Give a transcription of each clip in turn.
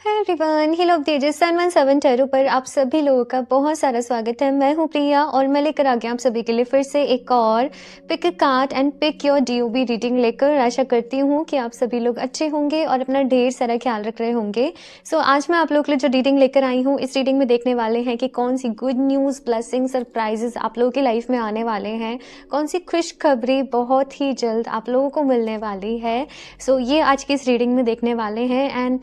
Hi everyone, hill of the ages 717 tarot पर आप सभी लोगों का बहुत सारा स्वागत है। मैं हूं प्रिया और मैं लेकर आ गया आप सभी के लिए फिर से एक और pick a card and pick your DOB reading लेकर। आशा करती हूं कि आप सभी लोग अच्छे होंगे और अपना ढेर सारा ख्याल रख रहे होंगे। आज मैं आप लोगों के लिए जो रीडिंग लेकर आई हूँ, इस रीडिंग में देखने वाले हैं कि कौन सी गुड न्यूज़, ब्लेसिंग, सरप्राइजेस आप लोगों की लाइफ में आने वाले हैं, कौन सी खुशखबरी बहुत ही जल्द आप लोगों को मिलने वाली है। ये आज की इस रीडिंग में देखने वाले हैं। एंड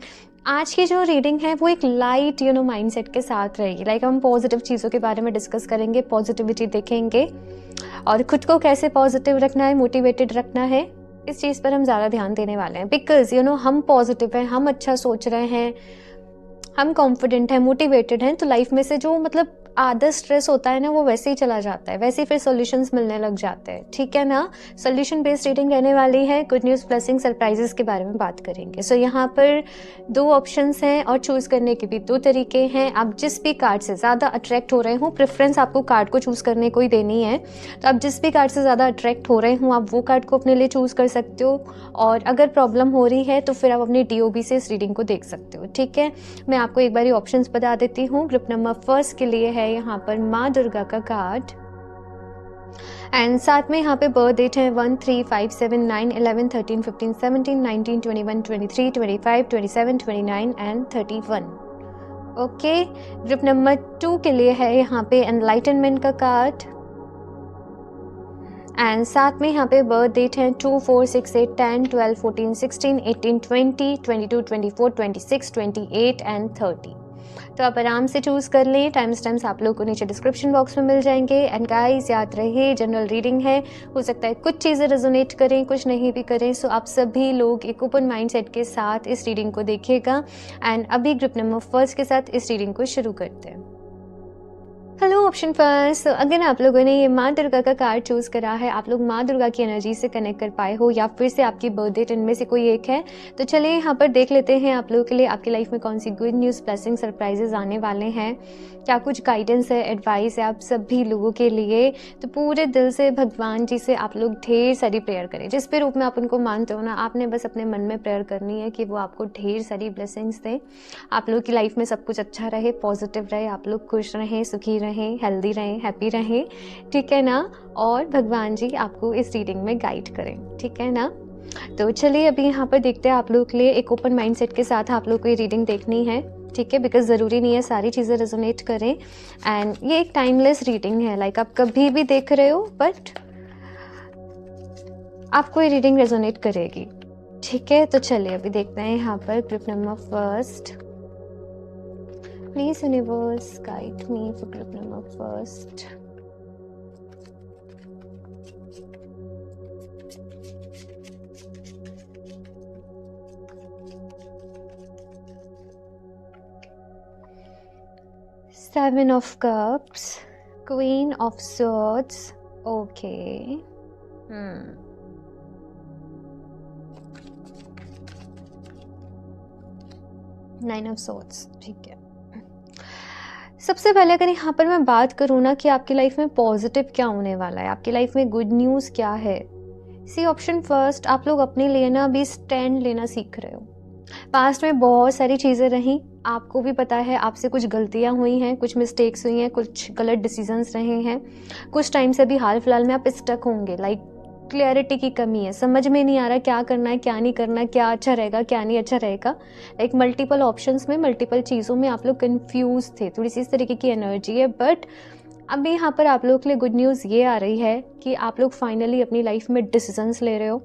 आज की जो रीडिंग है वो एक लाइट माइंडसेट के साथ रहेगी। हम पॉजिटिव चीज़ों के बारे में डिस्कस करेंगे, पॉजिटिविटी देखेंगे और खुद को कैसे पॉजिटिव रखना है, मोटिवेटेड रखना है, इस चीज़ पर हम ज़्यादा ध्यान देने वाले हैं। बिकॉज हम पॉजिटिव हैं, हम अच्छा सोच रहे हैं, हम कॉन्फिडेंट हैं, मोटिवेटेड हैं, तो लाइफ में से जो आधा स्ट्रेस होता है ना, वो वैसे ही चला जाता है, वैसे ही फिर सॉल्यूशंस मिलने लग जाते हैं। ठीक है ना। सॉल्यूशन बेस्ड रीडिंग रहने वाली है। गुड न्यूज़, ब्लेसिंग, सरप्राइजेस के बारे में बात करेंगे। यहाँ पर 2 ऑप्शंस हैं और चूज़ करने के भी 2 तरीके हैं। आप जिस भी कार्ड से ज़्यादा अट्रैक्ट हो रहे हो, प्रेफरेंस आपको कार्ड को चूज़ करने को ही देनी है। तो आप जिस भी कार्ड से ज़्यादा अट्रैक्ट हो रहे हो, आप वो कार्ड को अपने लिए चूज़ कर सकते हो। और अगर प्रॉब्लम हो रही है तो फिर आप अपनी DOB से इस रीडिंग को देख सकते हो। ठीक है, मैं आपको एक बार ऑप्शंस बता देती हूँ। ग्रुप नंबर 1 के लिए है यहाँ पर माँ दुर्गा का कार्ड एंड साथ में यहाँ पे बर्थ डेट है 1, 3, 5, 7, 9, 11, 13, 15, 17, 19, 21, 23, 25, 27, 29 एंड 31। ओके, ग्रुप नंबर 2 के लिए है यहाँ पे एनलाइटनमेंट का कार्ड एंड साथ में यहाँ पे बर्थ डेट है 2, 4, 6, 8, 10, 12, 14, 16, 18, 20, 22, 24, 26, 28 एंड 30। तो आप आराम से चूज़ कर लें। टाइम्स आप लोग को नीचे डिस्क्रिप्शन बॉक्स में मिल जाएंगे। एंड गाइस, याद रहे जनरल रीडिंग है, हो सकता है कुछ चीज़ें रेजोनेट करें, कुछ नहीं भी करें। आप सभी लोग एक ओपन माइंडसेट के साथ इस रीडिंग को देखिएगा। एंड अभी ग्रुप नंबर 1 के साथ इस रीडिंग को शुरू करते हैं। हेलो ऑप्शन फर्स्ट, अगर आप लोगों ने ये माँ दुर्गा का कार्ड चूज़ करा है, आप लोग माँ दुर्गा की एनर्जी से कनेक्ट कर पाए हो या फिर से आपकी बर्थ डेट इनमें से कोई एक है, तो चलिए यहाँ पर देख लेते हैं आप लोगों के लिए आपकी लाइफ में कौन सी गुड न्यूज़, ब्लेसिंग, सरप्राइजेज आने वाले हैं। क्या कुछ गाइडेंस है, एडवाइस है आप सभी लोगों के लिए। तो पूरे दिल से भगवान जी से आप लोग ढेर सारी प्रेयर करें। जिस भी रूप में आप उनको मानते हो ना, आपने बस अपने मन में प्रेयर करनी है कि वो आपको ढेर सारी ब्लेसिंग्स दें, आप लोगों की लाइफ में सब कुछ अच्छा रहे, पॉजिटिव रहे, आप लोग खुश रहें, सुखी रहें, हेल्दी रहें, हैप्पी रहें। ठीक है ना। और भगवान जी आपको इस रीडिंग में गाइड करें। ठीक है ना। तो चलिए अभी यहाँ पर देखते हैं आप लोगों के लिए। एक ओपन माइंडसेट के साथ आप लोग को ये रीडिंग देखनी है। ठीक है, बिकॉज ज़रूरी नहीं है सारी चीज़ें रेजोनेट करें। एंड ये एक टाइमलेस रीडिंग है, आप कभी भी देख रहे हो बट आपको ये रीडिंग रेजोनेट करेगी। ठीक है, तो चलिए अभी देखते हैं यहाँ पर group number 1। Please universe guide me for group number 1. Seven of Cups, Queen of Swords. Okay. Nine of Swords. ठीक है। सबसे पहले अगर यहाँ पर मैं बात करूँ ना कि आपकी लाइफ में पॉजिटिव क्या होने वाला है, आपकी लाइफ में गुड न्यूज़ क्या है। ऑप्शन फर्स्ट, आप लोग अपने लिए ना अभी स्टैंड लेना सीख रहे हो। पास्ट में बहुत सारी चीज़ें रहीं, आपको भी पता है आपसे कुछ गलतियाँ हुई हैं, कुछ मिस्टेक्स हुई हैं, कुछ गलत डिसीजंस रहे हैं। कुछ टाइम से भी हाल फिलहाल में आप स्टक होंगे, क्लैरिटी की कमी है, समझ में नहीं आ रहा क्या करना है, क्या नहीं करना, क्या अच्छा रहेगा, क्या नहीं अच्छा रहेगा। मल्टीपल ऑप्शंस में, मल्टीपल चीज़ों में आप लोग कंफ्यूज थे, थोड़ी सी इस तरीके की एनर्जी है। बट अभी यहाँ पर आप लोगों के लिए गुड न्यूज़ ये आ रही है कि आप लोग फाइनली अपनी लाइफ में डिसीजंस ले रहे हो।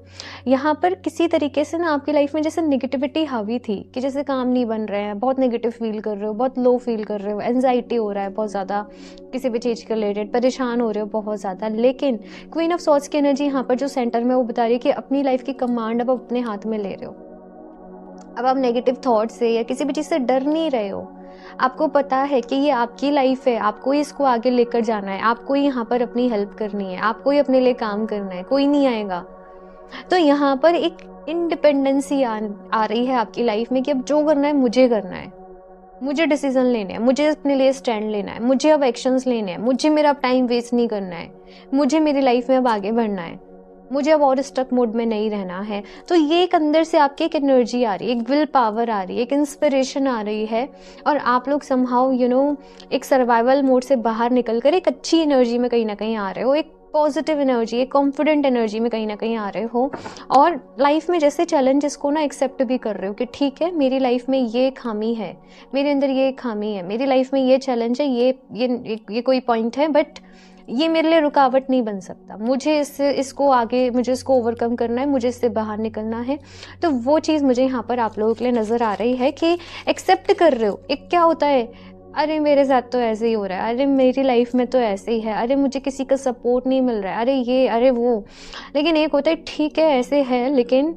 यहाँ पर किसी तरीके से ना आपकी लाइफ में जैसे नेगेटिविटी हावी थी कि जैसे काम नहीं बन रहे हैं, बहुत नेगेटिव फील कर रहे हो, बहुत लो फील कर रहे हो, एंजाइटी हो रहा है बहुत ज़्यादा, किसी भी चीज़ के रिलेटेड परेशान हो रहे हो बहुत ज़्यादा। लेकिन क्वीन ऑफ सॉर्ड्स की एनर्जी यहाँ पर जो सेंटर में वो बता रही है कि अपनी लाइफ की कमांड अब आप अपने हाथ में ले रहे हो। अब आप नेगेटिव थॉट से या किसी भी चीज़ से डर नहीं रहे हो। आपको पता है कि ये आपकी लाइफ है, आपको ही इसको आगे लेकर जाना है, आपको ही यहाँ पर अपनी हेल्प करनी है, आपको ही अपने लिए काम करना है, कोई नहीं आएगा। तो यहाँ पर एक इंडिपेंडेंसी आ रही है आपकी लाइफ में कि अब जो करना है मुझे करना है, मुझे डिसीजन लेने हैं, मुझे अपने लिए स्टैंड लेना है, मुझे अब एक्शंस लेने हैं, मुझे मेरा टाइम वेस्ट नहीं करना है, मुझे मेरी लाइफ में अब आगे बढ़ना है, मुझे अब और स्टक मोड में नहीं रहना है। तो ये एक अंदर से आपकी एक एनर्जी आ रही है, एक विल पावर आ रही है, एक इंस्पिरेशन आ रही है, और आप लोग समहाउ एक सर्वाइवल मोड से बाहर निकल कर एक अच्छी एनर्जी में कहीं ना कहीं आ रहे हो, एक पॉजिटिव एनर्जी, एक कॉन्फिडेंट एनर्जी में कहीं ना कहीं आ रहे हो। और लाइफ में जैसे चैलेंजेस को ना एक्सेप्ट भी कर रहे हो कि ठीक है, मेरी लाइफ में ये खामी है, मेरे अंदर ये खामी है, मेरी लाइफ में ये चैलेंज है, ये कोई पॉइंट है, बट ये मेरे लिए रुकावट नहीं बन सकता, मुझे मुझे इसको ओवरकम करना है, मुझे इससे बाहर निकलना है। तो वो चीज़ मुझे यहाँ पर आप लोगों के लिए नज़र आ रही है कि एक्सेप्ट कर रहे हो। एक क्या होता है, अरे मेरे साथ तो ऐसे ही हो रहा है, अरे मेरी लाइफ में तो ऐसे ही है, अरे मुझे किसी का सपोर्ट नहीं मिल रहा है, अरे ये अरे वो। लेकिन एक होता है ठीक है ऐसे है, लेकिन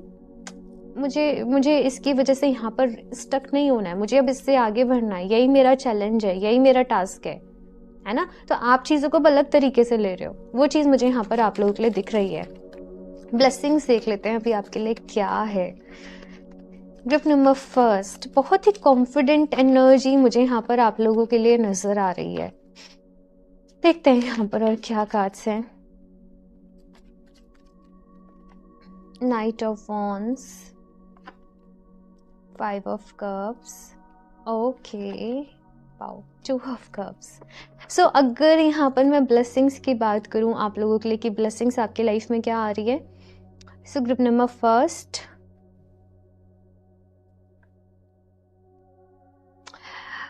मुझे इसकी वजह से यहाँ पर स्टक नहीं होना है, मुझे अब इससे आगे बढ़ना है, यही मेरा चैलेंज है, यही मेरा टास्क है ना। तो आप चीज़ों को अलग तरीके से ले रहे हो, वो चीज़ मुझे यहाँ पर आप लोगों के लिए दिख रही है। ब्लेसिंग्स देख लेते हैं अभी आपके लिए क्या है। ग्रुप नंबर फर्स्ट, बहुत ही कॉन्फिडेंट एनर्जी मुझे यहाँ पर आप लोगों के लिए नजर आ रही है। देखते हैं यहाँ पर और क्या कार्ड्स हैं। Knight of wands, 5 of cups, okay, wow, 2 of cups. So अगर यहाँ पर मैं ब्लेसिंग्स की बात करूँ आप लोगों के लिए कि ब्लेसिंग्स आपकी लाइफ में क्या आ रही है, so group number first,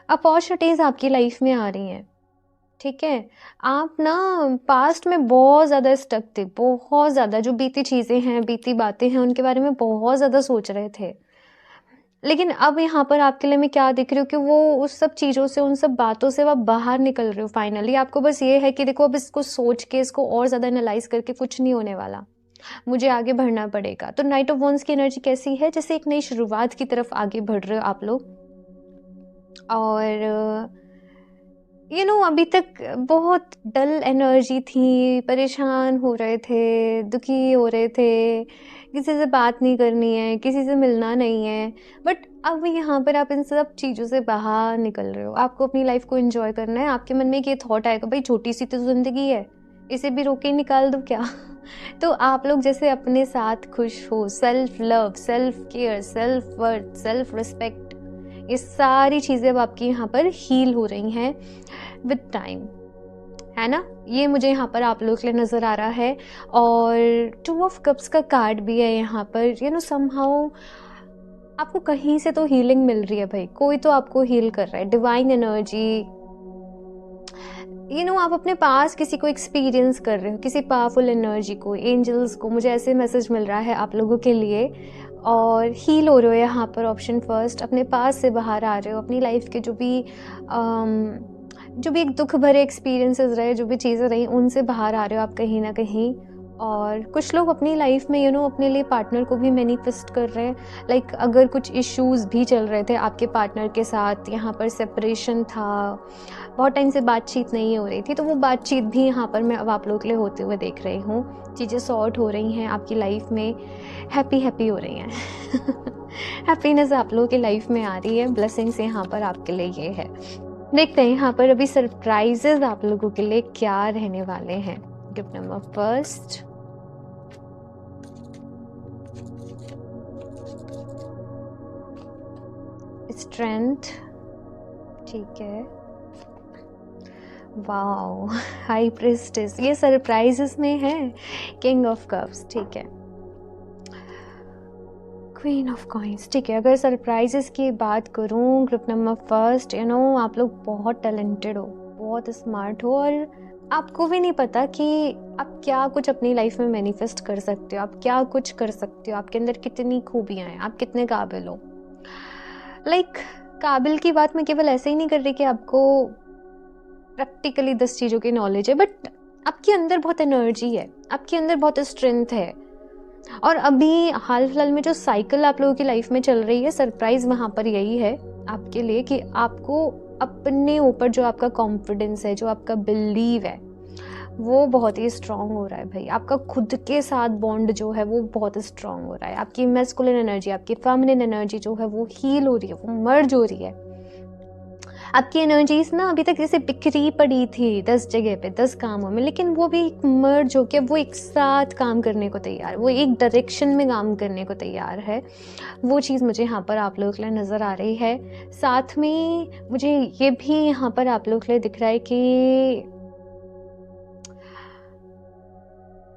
opportunities आपकी लाइफ में आ रही हैं। ठीक है, आप ना पास्ट में बहुत ज़्यादा स्टक थे, बहुत ज़्यादा, जो बीती चीज़ें हैं, बीती बातें हैं, उनके बारे में बहुत ज़्यादा सोच रहे थे। लेकिन अब यहाँ पर आपके लिए मैं क्या दिख रही हूँ कि वो उस सब चीज़ों से, उन सब बातों से आप बाहर निकल रहे हो फाइनली। आपको बस ये है कि देखो अब इसको सोच के, इसको और ज़्यादा एनालाइज करके कुछ नहीं होने वाला, मुझे आगे बढ़ना पड़ेगा। तो नाइट ऑफ वॉन्ड्स की एनर्जी कैसी है, जैसे एक नई शुरुआत की तरफ आगे बढ़ रहे हो आप लोग। और अभी तक बहुत डल एनर्जी थी, परेशान हो रहे थे, दुखी हो रहे थे, किसी से बात नहीं करनी है, किसी से मिलना नहीं है, बट अब यहाँ पर आप इन सब चीज़ों से बाहर निकल रहे हो। आपको अपनी लाइफ को एंजॉय करना है। आपके मन में एक ये थॉट आएगा, भाई छोटी सी तो ज़िंदगी है, इसे भी रोके निकाल दो क्या। तो आप लोग जैसे अपने साथ खुश हो, self love, self care, self worth, self respect, ये सारी चीज़ें अब आपकी यहाँ पर हील हो रही हैं विद टाइम, है ना। ये मुझे यहाँ पर आप लोगों के लिए नज़र आ रहा है। और 2 ऑफ कप्स का कार्ड भी है यहाँ पर। समहाउ आपको कहीं से तो हीलिंग मिल रही है भाई, कोई तो आपको हील कर रहा है, डिवाइन एनर्जी। आप अपने पास किसी को एक्सपीरियंस कर रहे हो, किसी पावरफुल एनर्जी को, एंजल्स को, मुझे ऐसे मैसेज मिल रहा है आप लोगों के लिए। और हील हो रहे हो यहाँ पर, ऑप्शन फर्स्ट, अपने पास से बाहर आ रहे हो, अपनी लाइफ के जो भी एक दुख भरे एक्सपीरियंसेस रहे, जो भी चीज़ें रही, उनसे बाहर आ रहे हो आप कहीं ना कहीं। और कुछ लोग अपनी लाइफ में अपने लिए पार्टनर को भी मैनिफेस्ट कर रहे हैं। लाइक अगर कुछ इश्यूज़ भी चल रहे थे आपके पार्टनर के साथ, यहाँ पर सेपरेशन था, बहुत टाइम से बातचीत नहीं हो रही थी, तो वो बातचीत भी यहाँ पर मैं अब आप लोगों के लिए होते हुए देख रही हूँ। चीज़ें सॉर्ट हो रही हैं आपकी लाइफ में, हैप्पी हो रही हैं। हैप्पीनेस आप लोगों की लाइफ में आ रही है। ब्लेसिंग्स यहाँ पर आपके लिए ये है। देखते हैं यहाँ पर अभी सरप्राइजेज आप लोगों के लिए क्या रहने वाले हैं। ग्रुप नंबर फर्स्ट, स्ट्रेंथ, ठीक है, वाओ, हाई प्रिस्टेस, ये सरप्राइजेस में है। किंग ऑफ कप्स, ठीक है, क्वीन ऑफ कॉइंस, ठीक है। अगर सरप्राइजेस की बात करूं ग्रुप नंबर फर्स्ट, आप लोग बहुत टैलेंटेड हो, बहुत स्मार्ट हो, और आपको भी नहीं पता कि आप क्या कुछ अपनी लाइफ में मैनिफेस्ट कर सकते हो, आप क्या कुछ कर सकते हो, आपके अंदर कितनी खूबियाँ हैं, आप कितने काबिल हो। लाइक काबिल की बात मैं केवल ऐसे ही नहीं कर रही कि आपको प्रैक्टिकली 10 चीज़ों की नॉलेज है, बट आपके अंदर बहुत एनर्जी है, आपके अंदर बहुत स्ट्रेंथ है। और अभी हाल फिलहाल में जो साइकिल आप लोगों की लाइफ में चल रही है, सरप्राइज वहाँ पर यही है आपके लिए कि आपको अपने ऊपर जो आपका कॉन्फिडेंस है, जो आपका बिलीव है, वो बहुत ही स्ट्रांग हो रहा है भाई। आपका खुद के साथ बॉन्ड जो है वो बहुत स्ट्रांग हो रहा है। आपकी मैस्कुलिन एनर्जी, आपकी फेमिनिन एनर्जी जो है वो हील हो रही है, वो मर्ज हो रही है। आपकी एनर्जीज ना अभी तक जैसे बिखरी पड़ी थी 10 जगह पे 10 कामों में, लेकिन वो भी मर्ज होके वो एक साथ काम करने को तैयार, वो एक डायरेक्शन में काम करने को तैयार है। वो चीज़ मुझे यहाँ पर आप लोगों के लिए नज़र आ रही है। साथ में मुझे ये भी यहाँ पर आप लोगों के लिए दिख रहा है कि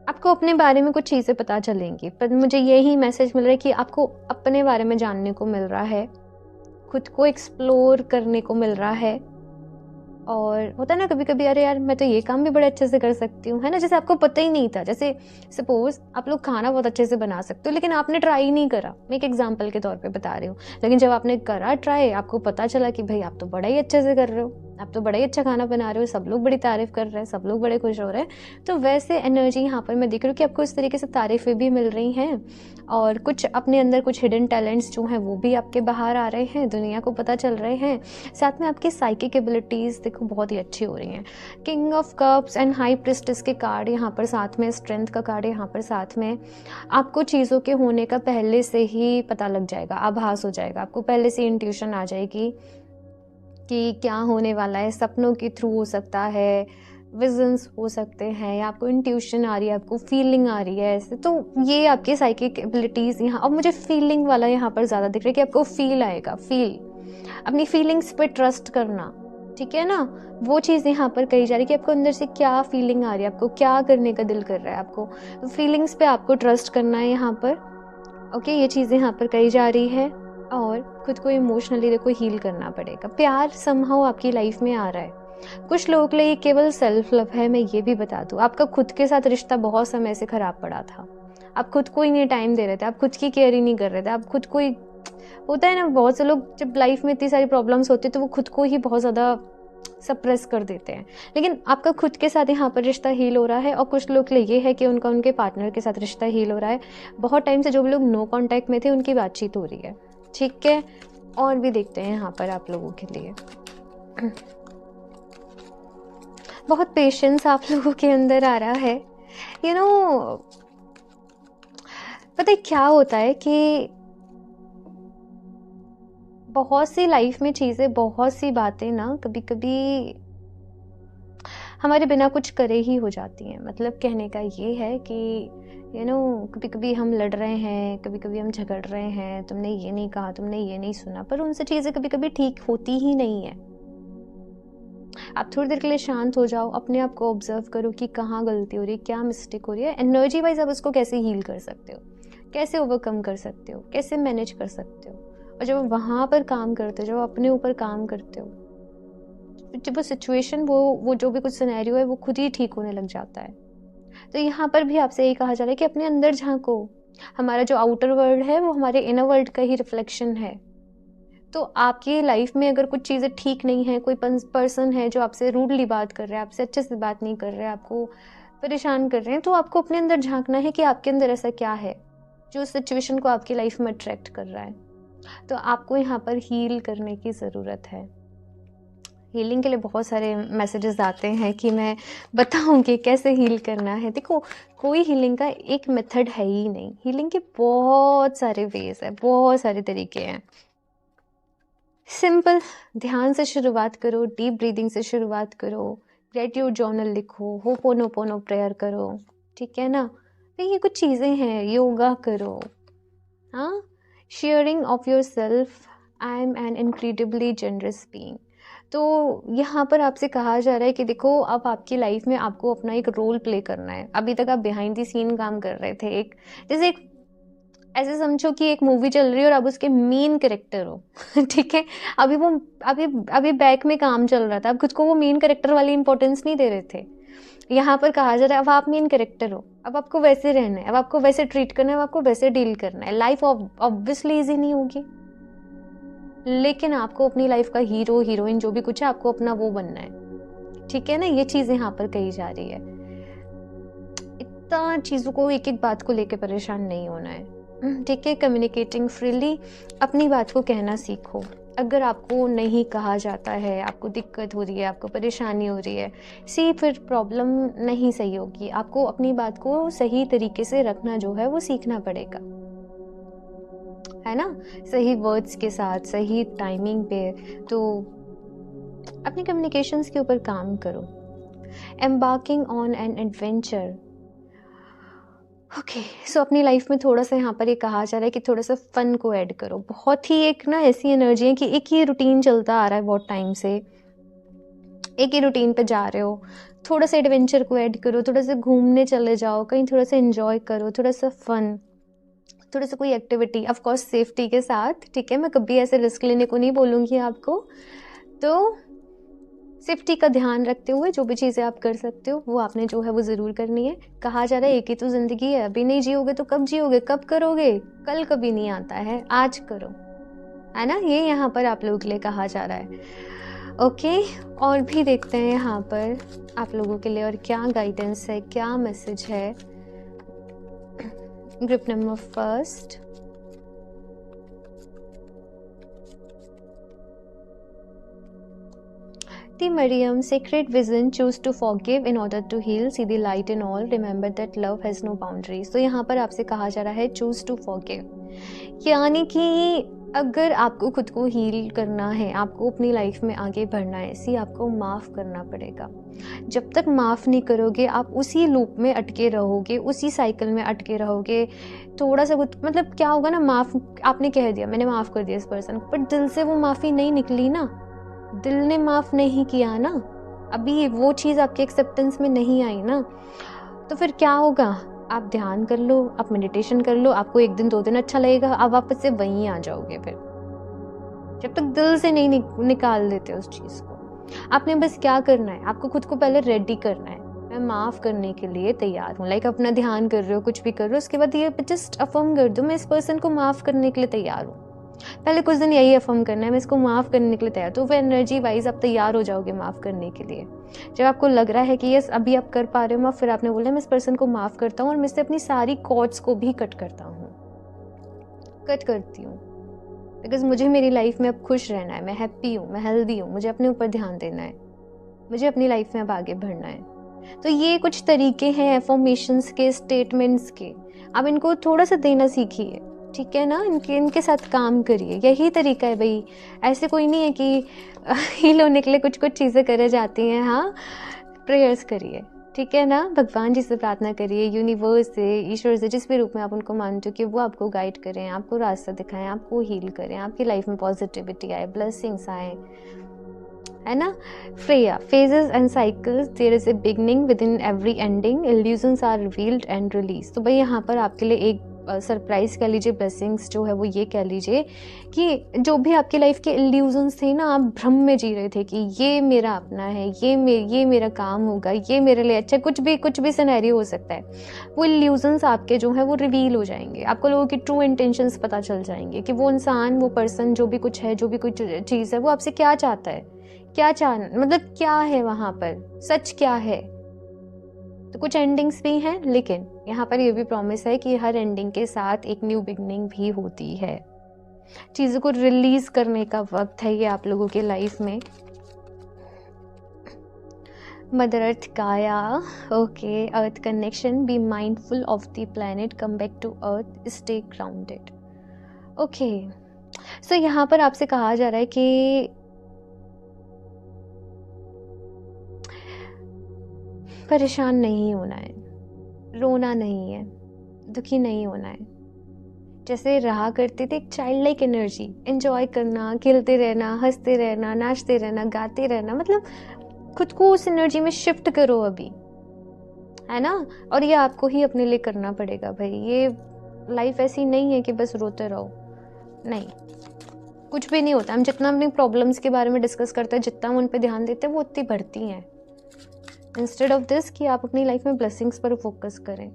आपको अपने बारे में कुछ चीज़ें पता चलेंगी, पर मुझे यही मैसेज मिल रहा है कि आपको अपने बारे में जानने को मिल रहा है, खुद को एक्सप्लोर करने को मिल रहा है। और होता है ना कभी कभी, अरे यार मैं तो ये काम भी बड़े अच्छे से कर सकती हूँ, है ना, जैसे आपको पता ही नहीं था। जैसे सपोज आप लोग खाना बहुत अच्छे से बना सकते हो, लेकिन आपने ट्राई ही नहीं करा। मैं एक एग्जांपल के तौर पे बता रही हूँ। लेकिन जब आपने करा ट्राई, आपको पता चला कि भाई आप तो बड़ा ही अच्छे से कर रहे हो, आप तो बड़ा ही अच्छा खाना बना रहे हो, सब लोग बड़ी तारीफ कर रहे हैं, सब लोग बड़े खुश हो रहे हैं। तो वैसे एनर्जी यहाँ पर मैं देख रही हूँ कि आपको इस तरीके से तारीफें भी मिल रही हैं, और कुछ अपने अंदर कुछ हिडन टैलेंट्स जो हैं वो भी आपके बाहर आ रहे हैं, दुनिया को पता चल रहे हैं। साथ में आपकी साइकिक एबिलिटीज़ देखो बहुत ही अच्छी हो रही हैं। King of cups and high priestess के कार्ड यहाँ पर साथ में, स्ट्रेंथ का कार्ड यहाँ पर साथ में। आपको चीज़ों के होने का पहले से ही पता लग जाएगा, आभास हो जाएगा, आपको पहले से इंट्यूशन आ जाएगी कि क्या होने वाला है। सपनों के थ्रू हो सकता है, विजन्स हो सकते हैं, या आपको इंट्यूशन आ रही है, आपको फीलिंग आ रही है ऐसे। तो ये आपकी साइकिक एबिलिटीज़ यहाँ, अब मुझे फीलिंग वाला यहाँ पर ज़्यादा दिख रहा है कि आपको फील आएगा, अपनी फीलिंग्स पे ट्रस्ट करना, ठीक है ना। वो चीज़ यहाँ पर कही जा रही है कि आपको अंदर से क्या फीलिंग आ रही है, आपको क्या करने का दिल कर रहा है, आपको फीलिंग्स पे आपको ट्रस्ट करना है यहाँ पर। ओके, ये चीज़ यहाँ पर कही जा रही है। और खुद को इमोशनली देखो हील करना पड़ेगा। प्यार समहाउ आपकी लाइफ में आ रहा है। कुछ लोगों के लिए केवल सेल्फ लव है, मैं ये भी बता दूँ। आपका खुद के साथ रिश्ता बहुत समय से खराब पड़ा था, आप खुद को ही नहीं टाइम दे रहे थे, आप खुद की केयर ही नहीं कर रहे थे, आप खुद को ही, होता है ना बहुत से लोग जब लाइफ में इतनी सारी प्रॉब्लम्स होती है तो वो खुद को ही बहुत ज़्यादा सप्रेस कर देते हैं। लेकिन आपका खुद के साथ यहाँ पर रिश्ता हील हो रहा है। और कुछ लोग के लिए ये है कि उनका उनके पार्टनर के साथ रिश्ता हील हो रहा है। बहुत टाइम से जो भी लोग नो कांटेक्ट में थे उनकी बातचीत हो रही है, ठीक है। और भी देखते हैं यहाँ पर आप लोगों के लिए बहुत पेशेंस आप लोगों के अंदर आ रहा है। यू नो, पता है क्या होता है कि बहुत सी लाइफ में चीज़ें, बहुत सी बातें ना कभी कभी हमारे बिना कुछ करे ही हो जाती हैं। मतलब कहने का ये है कि कभी कभी हम लड़ रहे हैं, कभी कभी हम झगड़ रहे हैं, तुमने ये नहीं कहा, तुमने ये नहीं सुना, पर उनसे चीज़ें कभी कभी ठीक होती ही नहीं है। आप थोड़ी देर के लिए शांत हो जाओ, अपने आप को ऑब्जर्व करो कि कहाँ गलती हो रही है, क्या मिस्टेक हो रही है। एनर्जी वाइज आप उसको कैसे हील कर सकते हो, कैसे ओवरकम कर सकते हो, कैसे मैनेज कर सकते हो। और जब वहाँ पर काम करते हो, जब अपने ऊपर काम करते हो, जब वो सिचुएशन, वो जो भी कुछ सिनेरियो है वो खुद ही ठीक होने लग जाता है। तो यहाँ पर भी आपसे यही कहा जा रहा है कि अपने अंदर झांको। हमारा जो आउटर वर्ल्ड है वो हमारे इनर वर्ल्ड का ही रिफ्लेक्शन है। तो आपकी लाइफ में अगर कुछ चीज़ें ठीक नहीं है, कोई पर्सन है जो आपसे रूडली बात कर रहा है, आपसे अच्छे से बात नहीं कर रहे हैं, आपको परेशान कर रहे हैं, तो आपको अपने अंदर झांकना है कि आपके अंदर ऐसा क्या है जो सिचुएशन को आपकी लाइफ में अट्रैक्ट कर रहा है। तो आपको यहाँ पर हील करने की ज़रूरत है। हीलिंग के लिए बहुत सारे मैसेजेस आते हैं कि मैं बताऊंगी कैसे हील करना है। देखो, कोई हीलिंग का एक मेथड है ही नहीं। हीलिंग के बहुत सारे वेज है, बहुत सारे तरीके हैं। सिंपल ध्यान से शुरुआत करो, डीप ब्रीदिंग से शुरुआत करो, ग्रेटिट्यूड जर्नल लिखो, होपोनोपोनो प्रेयर करो, ठीक है ना। तो ये कुछ चीज़ें हैं, योगा करो, हाँ। Sharing of your self, I am N incredibly generous being. तो यहाँ पर आपसे कहा जा रहा है कि देखो, अब आपकी लाइफ में आपको अपना एक रोल प्ले करना है। अभी तक आप बिहाइंड द सीन काम कर रहे थे, एक जैसे एक ऐसे समझो कि एक मूवी चल रही है और आप उसके मेन कैरेक्टर हो ठीक है। अभी बैक में काम चल रहा था, आप खुद को वो मेन कैरेक्टर वाली इंपॉर्टेंस नहीं दे रहे थे। यहाँ पर कहा जा रहा है अब आप मेन कैरेक्टर हो, अब आपको वैसे रहना है, अब आपको वैसे ट्रीट करना है, अब आपको वैसे डील करना है। लाइफ ऑब्वियसली ईजी नहीं होगी, लेकिन आपको अपनी लाइफ का हीरो हीरोइन जो भी कुछ है, आपको अपना वो बनना है, ठीक है ना। ये चीज़ यहाँ पर कही जा रही है। इतना चीज़ों को, एक एक बात को लेकर परेशान नहीं होना है, ठीक है। कम्युनिकेटिंग फ्रीली, अपनी बात को कहना सीखो। अगर आपको नहीं कहा जाता है, आपको दिक्कत हो रही है, आपको परेशानी हो रही है, फिर प्रॉब्लम नहीं सही होगी। आपको अपनी बात को सही तरीके से रखना जो है वो सीखना पड़ेगा, है ना, सही वर्ड्स के साथ, सही टाइमिंग पे। तो अपने कम्युनिकेशंस के ऊपर काम करो। Embarking on an adventure. Okay, so अपनी लाइफ में थोड़ा सा यहाँ पर ये कहा जा रहा है कि थोड़ा सा फन को ऐड करो। बहुत ही एक ना ऐसी एनर्जी है कि एक ही रूटीन चलता आ रहा है बहुत टाइम से, एक ही रूटीन पे जा रहे हो। थोड़ा सा एडवेंचर को ऐड करो, थोड़ा सा घूमने चले जाओ कहीं, थोड़ा सा एंजॉय करो, थोड़ा सा फन, थोड़ा सा कोई एक्टिविटी, ऑफ कोर्स सेफ्टी के साथ, ठीक है। मैं कभी ऐसे रिस्क लेने को नहीं बोलूँगी आपको, तो सेफ्टी का ध्यान रखते हुए जो भी चीज़ें आप कर सकते हो वो आपने जो है वो ज़रूर करनी है। कहा जा रहा है एक ही तो ज़िंदगी है, अभी नहीं जियोगे तो कब जियोगे, कब करोगे, कल कभी नहीं आता है, आज करो, है ना। ये यहाँ पर आप लोगों के लिए कहा जा रहा है। ओके, और भी देखते हैं यहाँ पर आप लोगों के लिए और क्या गाइडेंस है, क्या मैसेज है। Group number first, The Mariam, sacred vision, choose to forgive in order to heal, see the light in all, remember that love has no boundaries। तो यहाँ पर आपसे कहा जा रहा है choose to forgive, यानी कि अगर आपको खुद को हील करना है, आपको अपनी लाइफ में आगे बढ़ना है, सी आपको माफ़ करना पड़ेगा। जब तक माफ़ नहीं करोगे आप उसी लूप में अटके रहोगे, उसी साइकिल में अटके रहोगे। थोड़ा सा कुछ मतलब क्या होगा ना, माफ़ आपने कह दिया मैंने माफ़ कर दिया इस पर्सन को, बट दिल से वो माफ़ी नहीं निकली ना, दिल ने माफ़ नहीं किया ना, अभी वो चीज़ आपके एक्सेप्टेंस में नहीं आई ना, तो फिर क्या होगा। आप ध्यान कर लो, आप मेडिटेशन कर लो, आपको एक दिन 2 दिन अच्छा लगेगा, आप वापस से वहीं आ जाओगे। फिर जब तक दिल से नहीं निकाल देते उस चीज़ को। आपने बस क्या करना है, आपको खुद को पहले रेडी करना है, मैं माफ़ करने के लिए तैयार हूँ। लाइक अपना ध्यान कर रहे हो, कुछ भी कर रहे हो, उसके बाद ये जस्ट अफर्म कर दो, मैं इस पर्सन को माफ़ करने के लिए तैयार हूँ। पहले कुछ दिन यही अफर्म करना है, मैं इसको माफ़ करने के लिए तैयार, तो वो एनर्जी वाइज आप तैयार हो जाओगे माफ़ करने के लिए। जब आपको लग रहा है कि यस अभी आप कर पा रहे हो, फिर आपने बोला मैं इस पर्सन को माफ़ करता हूँ और मैं इससे अपनी सारी कॉर्ड्स को भी कट करता हूँ, कट करती हूँ, बिकॉज मुझे मेरी लाइफ में अब खुश रहना है, मैं हैप्पी हूँ, मैं हेल्दी हूँ, मुझे अपने ऊपर ध्यान देना है, मुझे अपनी लाइफ में अब आगे बढ़ना है। तो ये कुछ तरीके हैं एफर्मेशंस के, स्टेटमेंट्स के, अब इनको थोड़ा सा देना सीखिए, ठीक है ना। इनके साथ काम करिए, यही तरीका है भाई। ऐसे कोई नहीं है कि हील होने के लिए कुछ कुछ चीज़ें करे जाती हैं। हाँ, प्रेयर्स करिए, ठीक है ना। भगवान जी से प्रार्थना करिए, यूनिवर्स से, ईश्वर से, जिस भी रूप में आप उनको मानते हो, कि वो आपको गाइड करें, आपको रास्ता दिखाएं, आपको हील करें, आपकी लाइफ में पॉजिटिविटी आए, ब्लेसिंग्स आए, है ना। Freya, phases and cycles, there is a beginning within every ending, illusions are revealed and released। तो भाई यहाँ पर आपके लिए एक सरप्राइज कह लीजिए, ब्लेसिंग्स जो है वो ये कह लीजिए कि जो भी आपकी लाइफ के इल्यूजन्स थे ना, आप भ्रम में जी रहे थे कि ये मेरा अपना है, ये मेरा काम होगा, ये मेरे लिए अच्छा, कुछ भी सिनेरियो हो सकता है, वो इल्यूजन्स आपके जो है वो रिवील हो जाएंगे। आपको लोगों की ट्रू इंटेंशंस पता चल जाएंगे कि वो इंसान, वो पर्सन, जो भी कुछ है, जो भी कुछ चीज़ है, वो आपसे क्या चाहता है, क्या चाहना, मतलब क्या है वहाँ पर, सच क्या है। तो कुछ एंडिंग्स भी हैं, लेकिन यहाँ पर ये भी प्रॉमिस है कि हर एंडिंग के साथ एक न्यू बिगनिंग भी होती है। चीज़ों को रिलीज करने का वक्त है ये आप लोगों के लाइफ में। Mother earth Gaia, okay, earth connection, be mindful of the planet, come back to earth, stay grounded. Okay, so यहाँ पर आपसे कहा जा रहा है कि परेशान नहीं होना है, रोना नहीं है, दुखी नहीं होना है। जैसे रहा करते थे एक चाइल्ड लाइक एनर्जी, एंजॉय करना, खेलते रहना, हंसते रहना, नाचते रहना, गाते रहना, मतलब खुद को उस एनर्जी में शिफ्ट करो अभी, है ना। और ये आपको ही अपने लिए करना पड़ेगा भाई। ये लाइफ ऐसी नहीं है कि बस रोते रहो, नहीं, कुछ भी नहीं होता। हम जितना अपनी प्रॉब्लम्स के बारे में डिस्कस करते हैं, जितना हम उन पे ध्यान देते हैं, वो उतनी बढ़ती हैं। इंस्टेड ऑफ दिस कि आप अपनी लाइफ में ब्लेसिंग्स पर फोकस करें।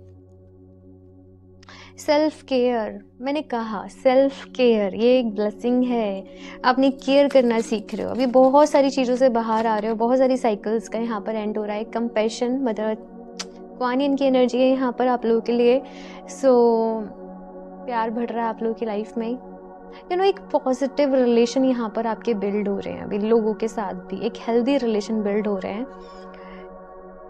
सेल्फ केयर, मैंने कहा सेल्फ केयर ये एक ब्लेसिंग है। अपनी केयर करना सीख रहे हो, अभी बहुत सारी चीज़ों से बाहर आ रहे हो, बहुत सारी साइकिल्स का यहाँ पर एंड हो रहा है। कंपैशन, मदर क्वानियन की एनर्जी है यहाँ पर आप लोगों के लिए। सो प्यार बढ़ रहा है आप लोगों की लाइफ में, यू नो, एक पॉजिटिव रिलेशन यहाँ पर आपके बिल्ड हो रहे हैं अभी लोगों के साथ भी, एक हेल्दी रिलेशन बिल्ड हो रहे हैं।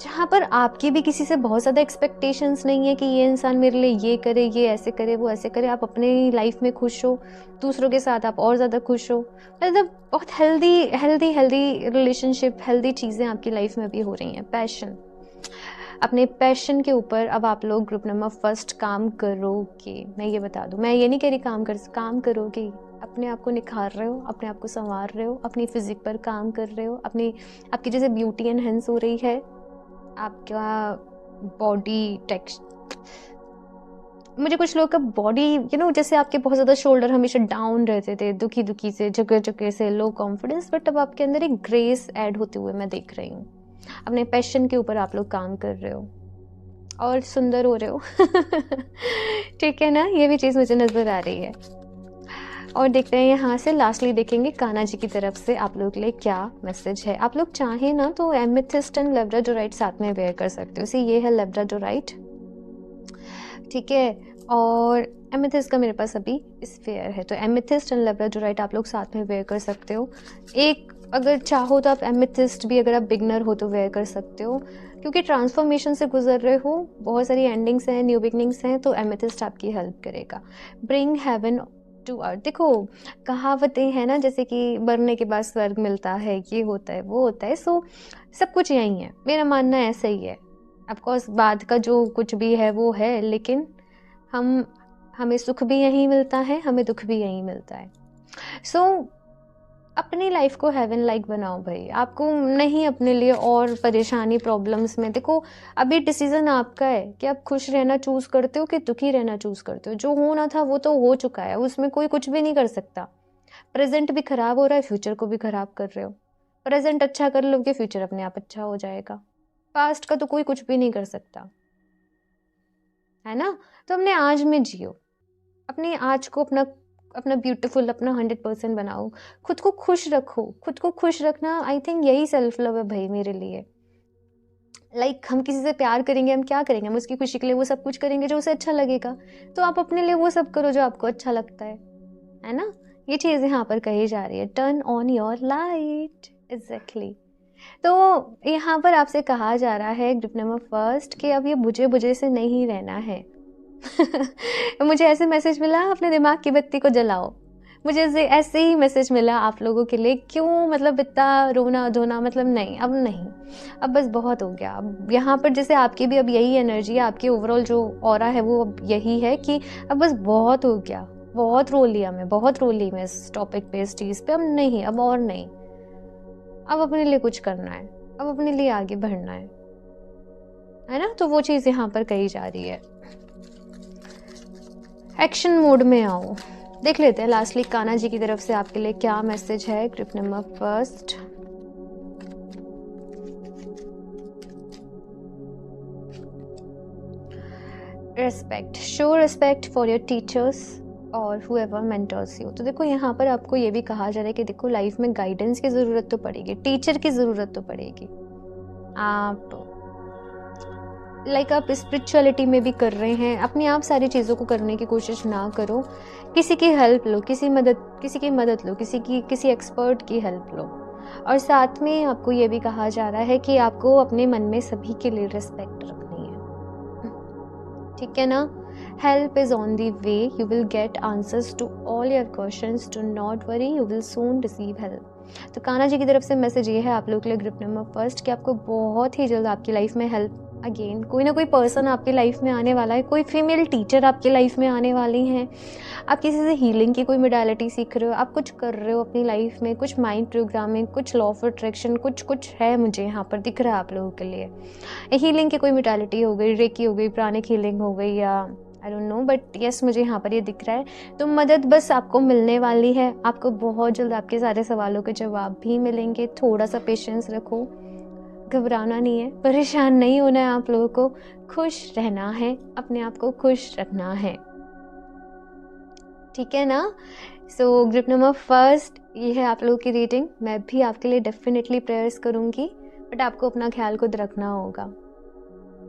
जहाँ पर आपकी भी किसी से बहुत ज़्यादा एक्सपेक्टेशंस नहीं है कि ये इंसान मेरे लिए ये करे, ये ऐसे करे, वो ऐसे करे। आप अपने लाइफ में खुश हो, दूसरों के साथ आप और ज़्यादा खुश हो। मतलब बहुत हेल्दी रिलेशनशिप, हेल्दी चीज़ें आपकी लाइफ में भी हो रही हैं। पैशन, अपने पैशन के ऊपर अब आप लोग ग्रुप नंबर फर्स्ट काम करोगे। मैं ये बता दूं, मैं ये नहीं कह रही काम करोगे। अपने आप को निखार रहे हो, अपने आप को संवार रहे हो, अपनी फिजिक पर काम कर रहे हो, आपकी जैसे ब्यूटी एनहेंस हो रही है, आपका बॉडी टेक्स मुझे कुछ लोग का बॉडी जैसे आपके बहुत ज़्यादा शोल्डर हमेशा डाउन रहते थे, दुखी से, झुके से, लो कॉन्फिडेंस, बट अब आपके अंदर एक ग्रेस ऐड होते हुए मैं देख रही हूँ। अपने पैशन के ऊपर आप लोग काम कर रहे हो और सुंदर हो रहे हो। ठीक है ना, ये भी चीज़ मुझे नज़र आ रही है। और देखते हैं यहाँ से लास्टली देखेंगे कान्हा जी की तरफ से आप लोग के लिए क्या मैसेज है। आप लोग चाहें ना तो एमेथिस्ट एंड लेब्राडोराइट साथ में वेयर कर सकते हो। ये है लेब्राडोराइट, ठीक है, और एमेथिस्ट का मेरे पास अभी स्फेयर है, तो एमेथिस्ट एंड लेब्राडोराइट आप लोग साथ में वेयर कर सकते हो। एक अगर चाहो तो आप एमेथिस्ट भी, अगर आप बिगनर हो तो वेयर कर सकते हो, क्योंकि ट्रांसफॉर्मेशन से गुजर रहे हो, बहुत सारी एंडिंग्स हैं, न्यू बिगनिंग्स हैं, तो एमेथिस्ट आपकी हेल्प करेगा। Bring heaven to earth. देखो कहावतें हैं ना, जैसे कि मरने के बाद स्वर्ग मिलता है, ये होता है, वो होता है, सो सब कुछ यही है। मेरा मानना ऐसा ही है। ऑफकोर्स बाद का जो कुछ भी है वो है, लेकिन हमें सुख भी यहीं मिलता है, हमें दुख भी यहीं मिलता है। सो अपनी लाइफ को हेवन लाइक बनाओ भाई। आपको नहीं अपने लिए और परेशानी प्रॉब्लम्स में, देखो अभी डिसीजन आपका है कि आप खुश रहना चूज करते हो कि दुखी रहना चूज करते हो। जो होना था वो तो हो चुका है, उसमें कोई कुछ भी नहीं कर सकता। प्रेजेंट भी खराब हो रहा है, फ्यूचर को भी खराब कर रहे हो। प्रेजेंट अच्छा कर लोगे, फ्यूचर अपने आप अच्छा हो जाएगा। पास्ट का तो कोई कुछ भी नहीं कर सकता, है ना। तो अपने आज में जियो, अपने आज को अपना ब्यूटीफुल, अपना 100% बनाओ। खुद को खुश रखो। खुद को खुश रखना, आई थिंक यही सेल्फ लव है भाई मेरे लिए। हम किसी से प्यार करेंगे, हम क्या करेंगे, हम उसकी खुशी के लिए वो सब कुछ करेंगे जो उसे अच्छा लगेगा। तो आप अपने लिए वो सब करो जो आपको अच्छा लगता है ना। ये चीज़ यहाँ पर कही जा रही है, turn on your light. Exactly. तो यहाँ पर आपसे कहा जा रहा है ग्रुप नंबर फर्स्ट कि अब ये बुझे से नहीं रहना है। मुझे ऐसे मैसेज मिला, अपने दिमाग की बत्ती को जलाओ। मुझे ऐसे ही मैसेज मिला आप लोगों के लिए। क्यों, मतलब इतना रोना धोना, मतलब नहीं, अब नहीं, अब बस बहुत हो गया। अब यहाँ पर जैसे आपकी भी अब यही एनर्जी है, आपकी ओवरऑल जो ऑरा है वो अब यही है कि अब बस बहुत हो गया, बहुत रो लिया मैं, बहुत रो ली मैं इस टॉपिक पे, इस चीज़ पे। अब नहीं, अब और नहीं, अब अपने लिए कुछ करना है, अब अपने लिए आगे बढ़ना है ना। तो वो चीज़ यहाँ पर कही जा रही है। एक्शन मोड में आओ। देख लेते हैं लास्टली कान्हा जी की तरफ से आपके लिए क्या मैसेज है group number first. Respect, show respect for your teachers और whoever mentors you। तो देखो यहाँ पर आपको ये भी कहा जा रहा है कि देखो लाइफ में गाइडेंस की ज़रूरत तो पड़ेगी, टीचर की ज़रूरत तो पड़ेगी। आप आप स्पिरिचुअलिटी में भी कर रहे हैं, अपने आप सारी चीज़ों को करने की कोशिश ना करो। किसी की हेल्प लो, किसी की मदद लो, किसी एक्सपर्ट की हेल्प लो। और साथ में आपको ये भी कहा जा रहा है कि आपको अपने मन में सभी के लिए रिस्पेक्ट रखनी है, ठीक है ना। Help is on the way, you will get answers to all your questions, do not worry, you will soon receive help. तो कान्हा जी की तरफ से मैसेज ये है आप लोग के लिए ग्रुप नंबर फर्स्ट कि आपको बहुत ही जल्द आपकी लाइफ में हेल्प, अगेन कोई ना कोई पर्सन आपकी लाइफ में आने वाला है, कोई फीमेल टीचर आपकी लाइफ में आने वाली हैं। आप किसी से हीलिंग की कोई मोडालिटी सीख रहे हो, आप कुछ कर रहे हो अपनी लाइफ में, कुछ माइंड प्रोग्रामिंग, कुछ लॉ ऑफ अट्रैक्शन, कुछ है, मुझे यहाँ पर दिख रहा है आप लोगों के लिए। हीलिंग की कोई मोडालिटी हो गई, रेकी हो गई, प्राणिक हीलिंग हो गई, या I don't know, but yes मुझे यहाँ पर ये दिख रहा है। तो मदद बस आपको मिलने वाली है, आपको बहुत जल्द आपके सारे सवालों के जवाब भी मिलेंगे। थोड़ा सा पेशेंस रखो, घबराना नहीं है, परेशान नहीं होना है, आप लोगों को खुश रहना है, अपने आप को खुश रखना है, ठीक है ना। सो ग्रुप नंबर फर्स्ट ये है आप लोगों की रीडिंग। मैं भी आपके लिए डेफिनेटली प्रेयर्स करूँगी, बट आपको अपना ख्याल खुद रखना होगा।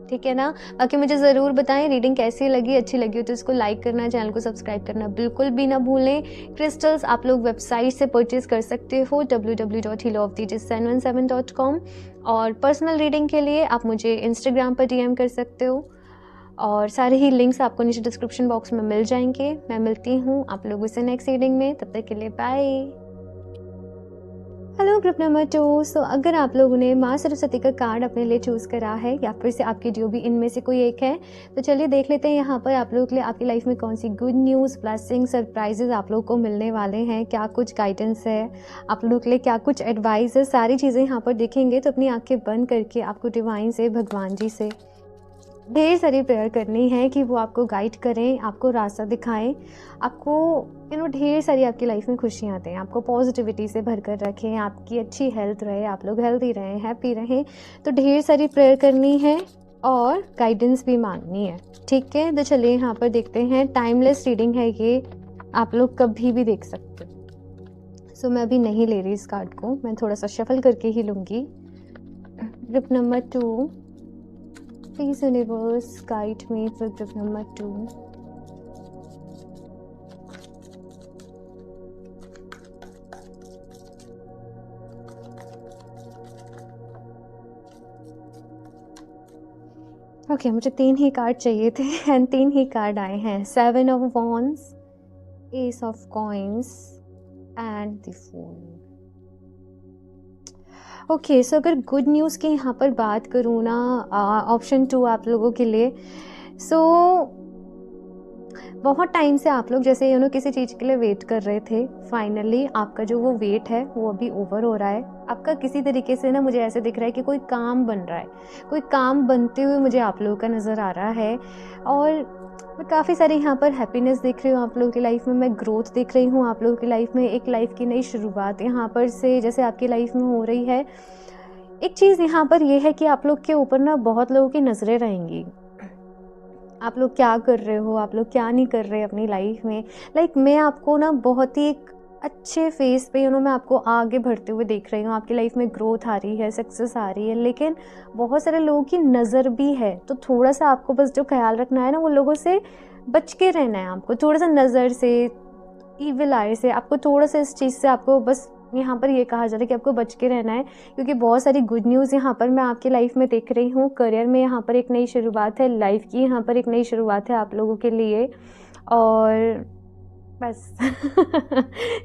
ठीक है ना। बाकी मुझे ज़रूर बताएं रीडिंग कैसी लगी, अच्छी लगी हो तो इसको लाइक करना, चैनल को सब्सक्राइब करना बिल्कुल भी ना भूलें। क्रिस्टल्स आप लोग वेबसाइट से परचेज़ कर सकते हो www.healoftheages717.com, और पर्सनल रीडिंग के लिए आप मुझे इंस्टाग्राम पर DM कर सकते हो, और सारे ही लिंक्स आपको नीचे डिस्क्रिप्शन बॉक्स में मिल जाएंगे। मैं मिलती हूँ आप लोगों से नेक्स्ट रीडिंग में, तब तक के लिए बाय। Hello group number 2। सो अगर आप लोगों ने माँ सरस्वती का कार्ड अपने लिए चूज़ करा है या फिर से आपकी जो भी इनमें से कोई एक है, तो चलिए देख लेते हैं यहाँ पर आप लोगों के लिए आपकी लाइफ में कौन सी गुड न्यूज़, ब्लेसिंग, सरप्राइजेज आप लोगों को मिलने वाले हैं, क्या कुछ गाइडेंस है आप लोगों के लिए, क्या कुछ एडवाइस है। सारी चीज़ें यहाँ पर देखेंगे तो अपनी आंखें बंद करके आपको डिवाइन से, भगवान जी से ढेर सारी प्रेयर करनी है कि वो आपको गाइड करें, आपको रास्ता दिखाएं, आपको ढेर सारी आपकी लाइफ में खुशियाँ दें, आपको पॉजिटिविटी से भर कर रखें, आपकी अच्छी हेल्थ रहे, आप लोग हेल्दी रहें, हैप्पी रहें। तो ढेर सारी प्रेयर करनी है और गाइडेंस भी मांगनी है, ठीक है। तो चलिए यहाँ पर देखते हैं। टाइमलेस रीडिंग है ये, आप लोग कभी भी देख सकते हो। सो मैं अभी नहीं ले रही इस कार्ड को, मैं थोड़ा सा शफल करके ही लूँगी। Group number 2, Please universe guide me for group number 2. Okay, मुझे 3 ही कार्ड चाहिए थे एंड 3 ही कार्ड आए हैं। 7 of Wands, Ace of Coins and the Fool। Okay, so अगर गुड न्यूज़ की यहाँ पर बात करूँ ना, ऑप्शन 2 आप लोगों के लिए। सो बहुत टाइम से आप लोग जैसे किसी चीज़ के लिए वेट कर रहे थे, फाइनली आपका जो वो वेट है वो अभी ओवर हो रहा है। आपका किसी तरीके से ना मुझे ऐसे दिख रहा है कि कोई काम बन रहा है, कोई काम बनते हुए मुझे आप लोगों का नज़र आ रहा है। और मैं काफ़ी सारी यहाँ पर हैप्पीनेस देख रही हूँ आप लोगों की लाइफ में, मैं ग्रोथ देख रही हूँ आप लोगों की लाइफ में, एक लाइफ की नई शुरुआत यहाँ पर से जैसे आपकी लाइफ में हो रही है। एक चीज़ यहाँ पर यह है कि आप लोग के ऊपर ना बहुत लोगों की नज़रें रहेंगी, आप लोग क्या कर रहे हो, आप लोग क्या नहीं कर रहे अपनी लाइफ में। मैं आपको ना बहुत ही एक अच्छे फेस पे मैं आपको आगे बढ़ते हुए देख रही हूँ, आपकी लाइफ में ग्रोथ आ रही है, सक्सेस आ रही है। लेकिन बहुत सारे लोगों की नज़र भी है, तो थोड़ा सा आपको बस जो ख्याल रखना है ना, वो लोगों से बच के रहना है। आपको थोड़ा सा नज़र से, ईविल आई से, आपको थोड़ा सा इस चीज़ से आपको बस यहाँ पर ये कहा जा रहा है कि आपको बच के रहना है, क्योंकि बहुत सारी गुड न्यूज़ यहाँ पर मैं आपकी लाइफ में देख रही हूँ। करियर में यहाँ पर एक नई शुरुआत है, लाइफ की यहाँ पर एक नई शुरुआत है आप लोगों के लिए। और बस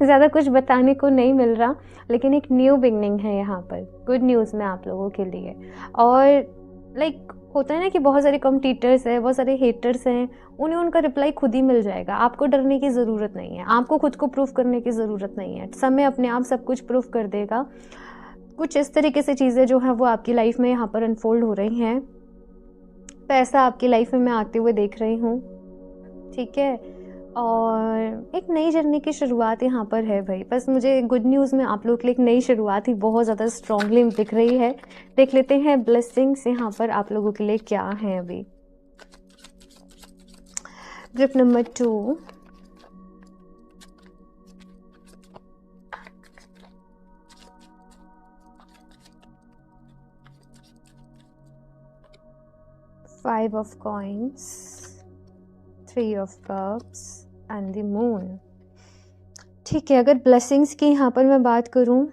ज़्यादा कुछ बताने को नहीं मिल रहा, लेकिन एक न्यू बिगनिंग है यहाँ पर गुड न्यूज़ में आप लोगों के लिए। और होता है ना कि बहुत सारे कॉम्पिटिटर्स हैं, बहुत सारे हेटर्स हैं, उन्हें उनका रिप्लाई खुद ही मिल जाएगा। आपको डरने की ज़रूरत नहीं है, आपको खुद को प्रूफ करने की ज़रूरत नहीं है, समय अपने आप सब कुछ प्रूफ कर देगा। कुछ इस तरीके से चीज़ें जो है वो आपकी लाइफ में यहाँ पर अनफोल्ड हो रही हैं। पैसा आपकी लाइफ में मैं आते हुए देख रही हूँ, ठीक है। और एक नई जर्नी की शुरुआत यहाँ पर है भाई। बस मुझे गुड न्यूज़ में आप लोग के लिए एक नई शुरुआत ही बहुत ज़्यादा स्ट्रांगली दिख रही है। देख लेते हैं ब्लेसिंग्स यहाँ पर आप लोगों के लिए क्या है अभी। Group number 2, Five of Coins, Three of Cups and the moon. ठीक है, अगर ब्लेसिंग्स की यहाँ पर मैं बात करूँ,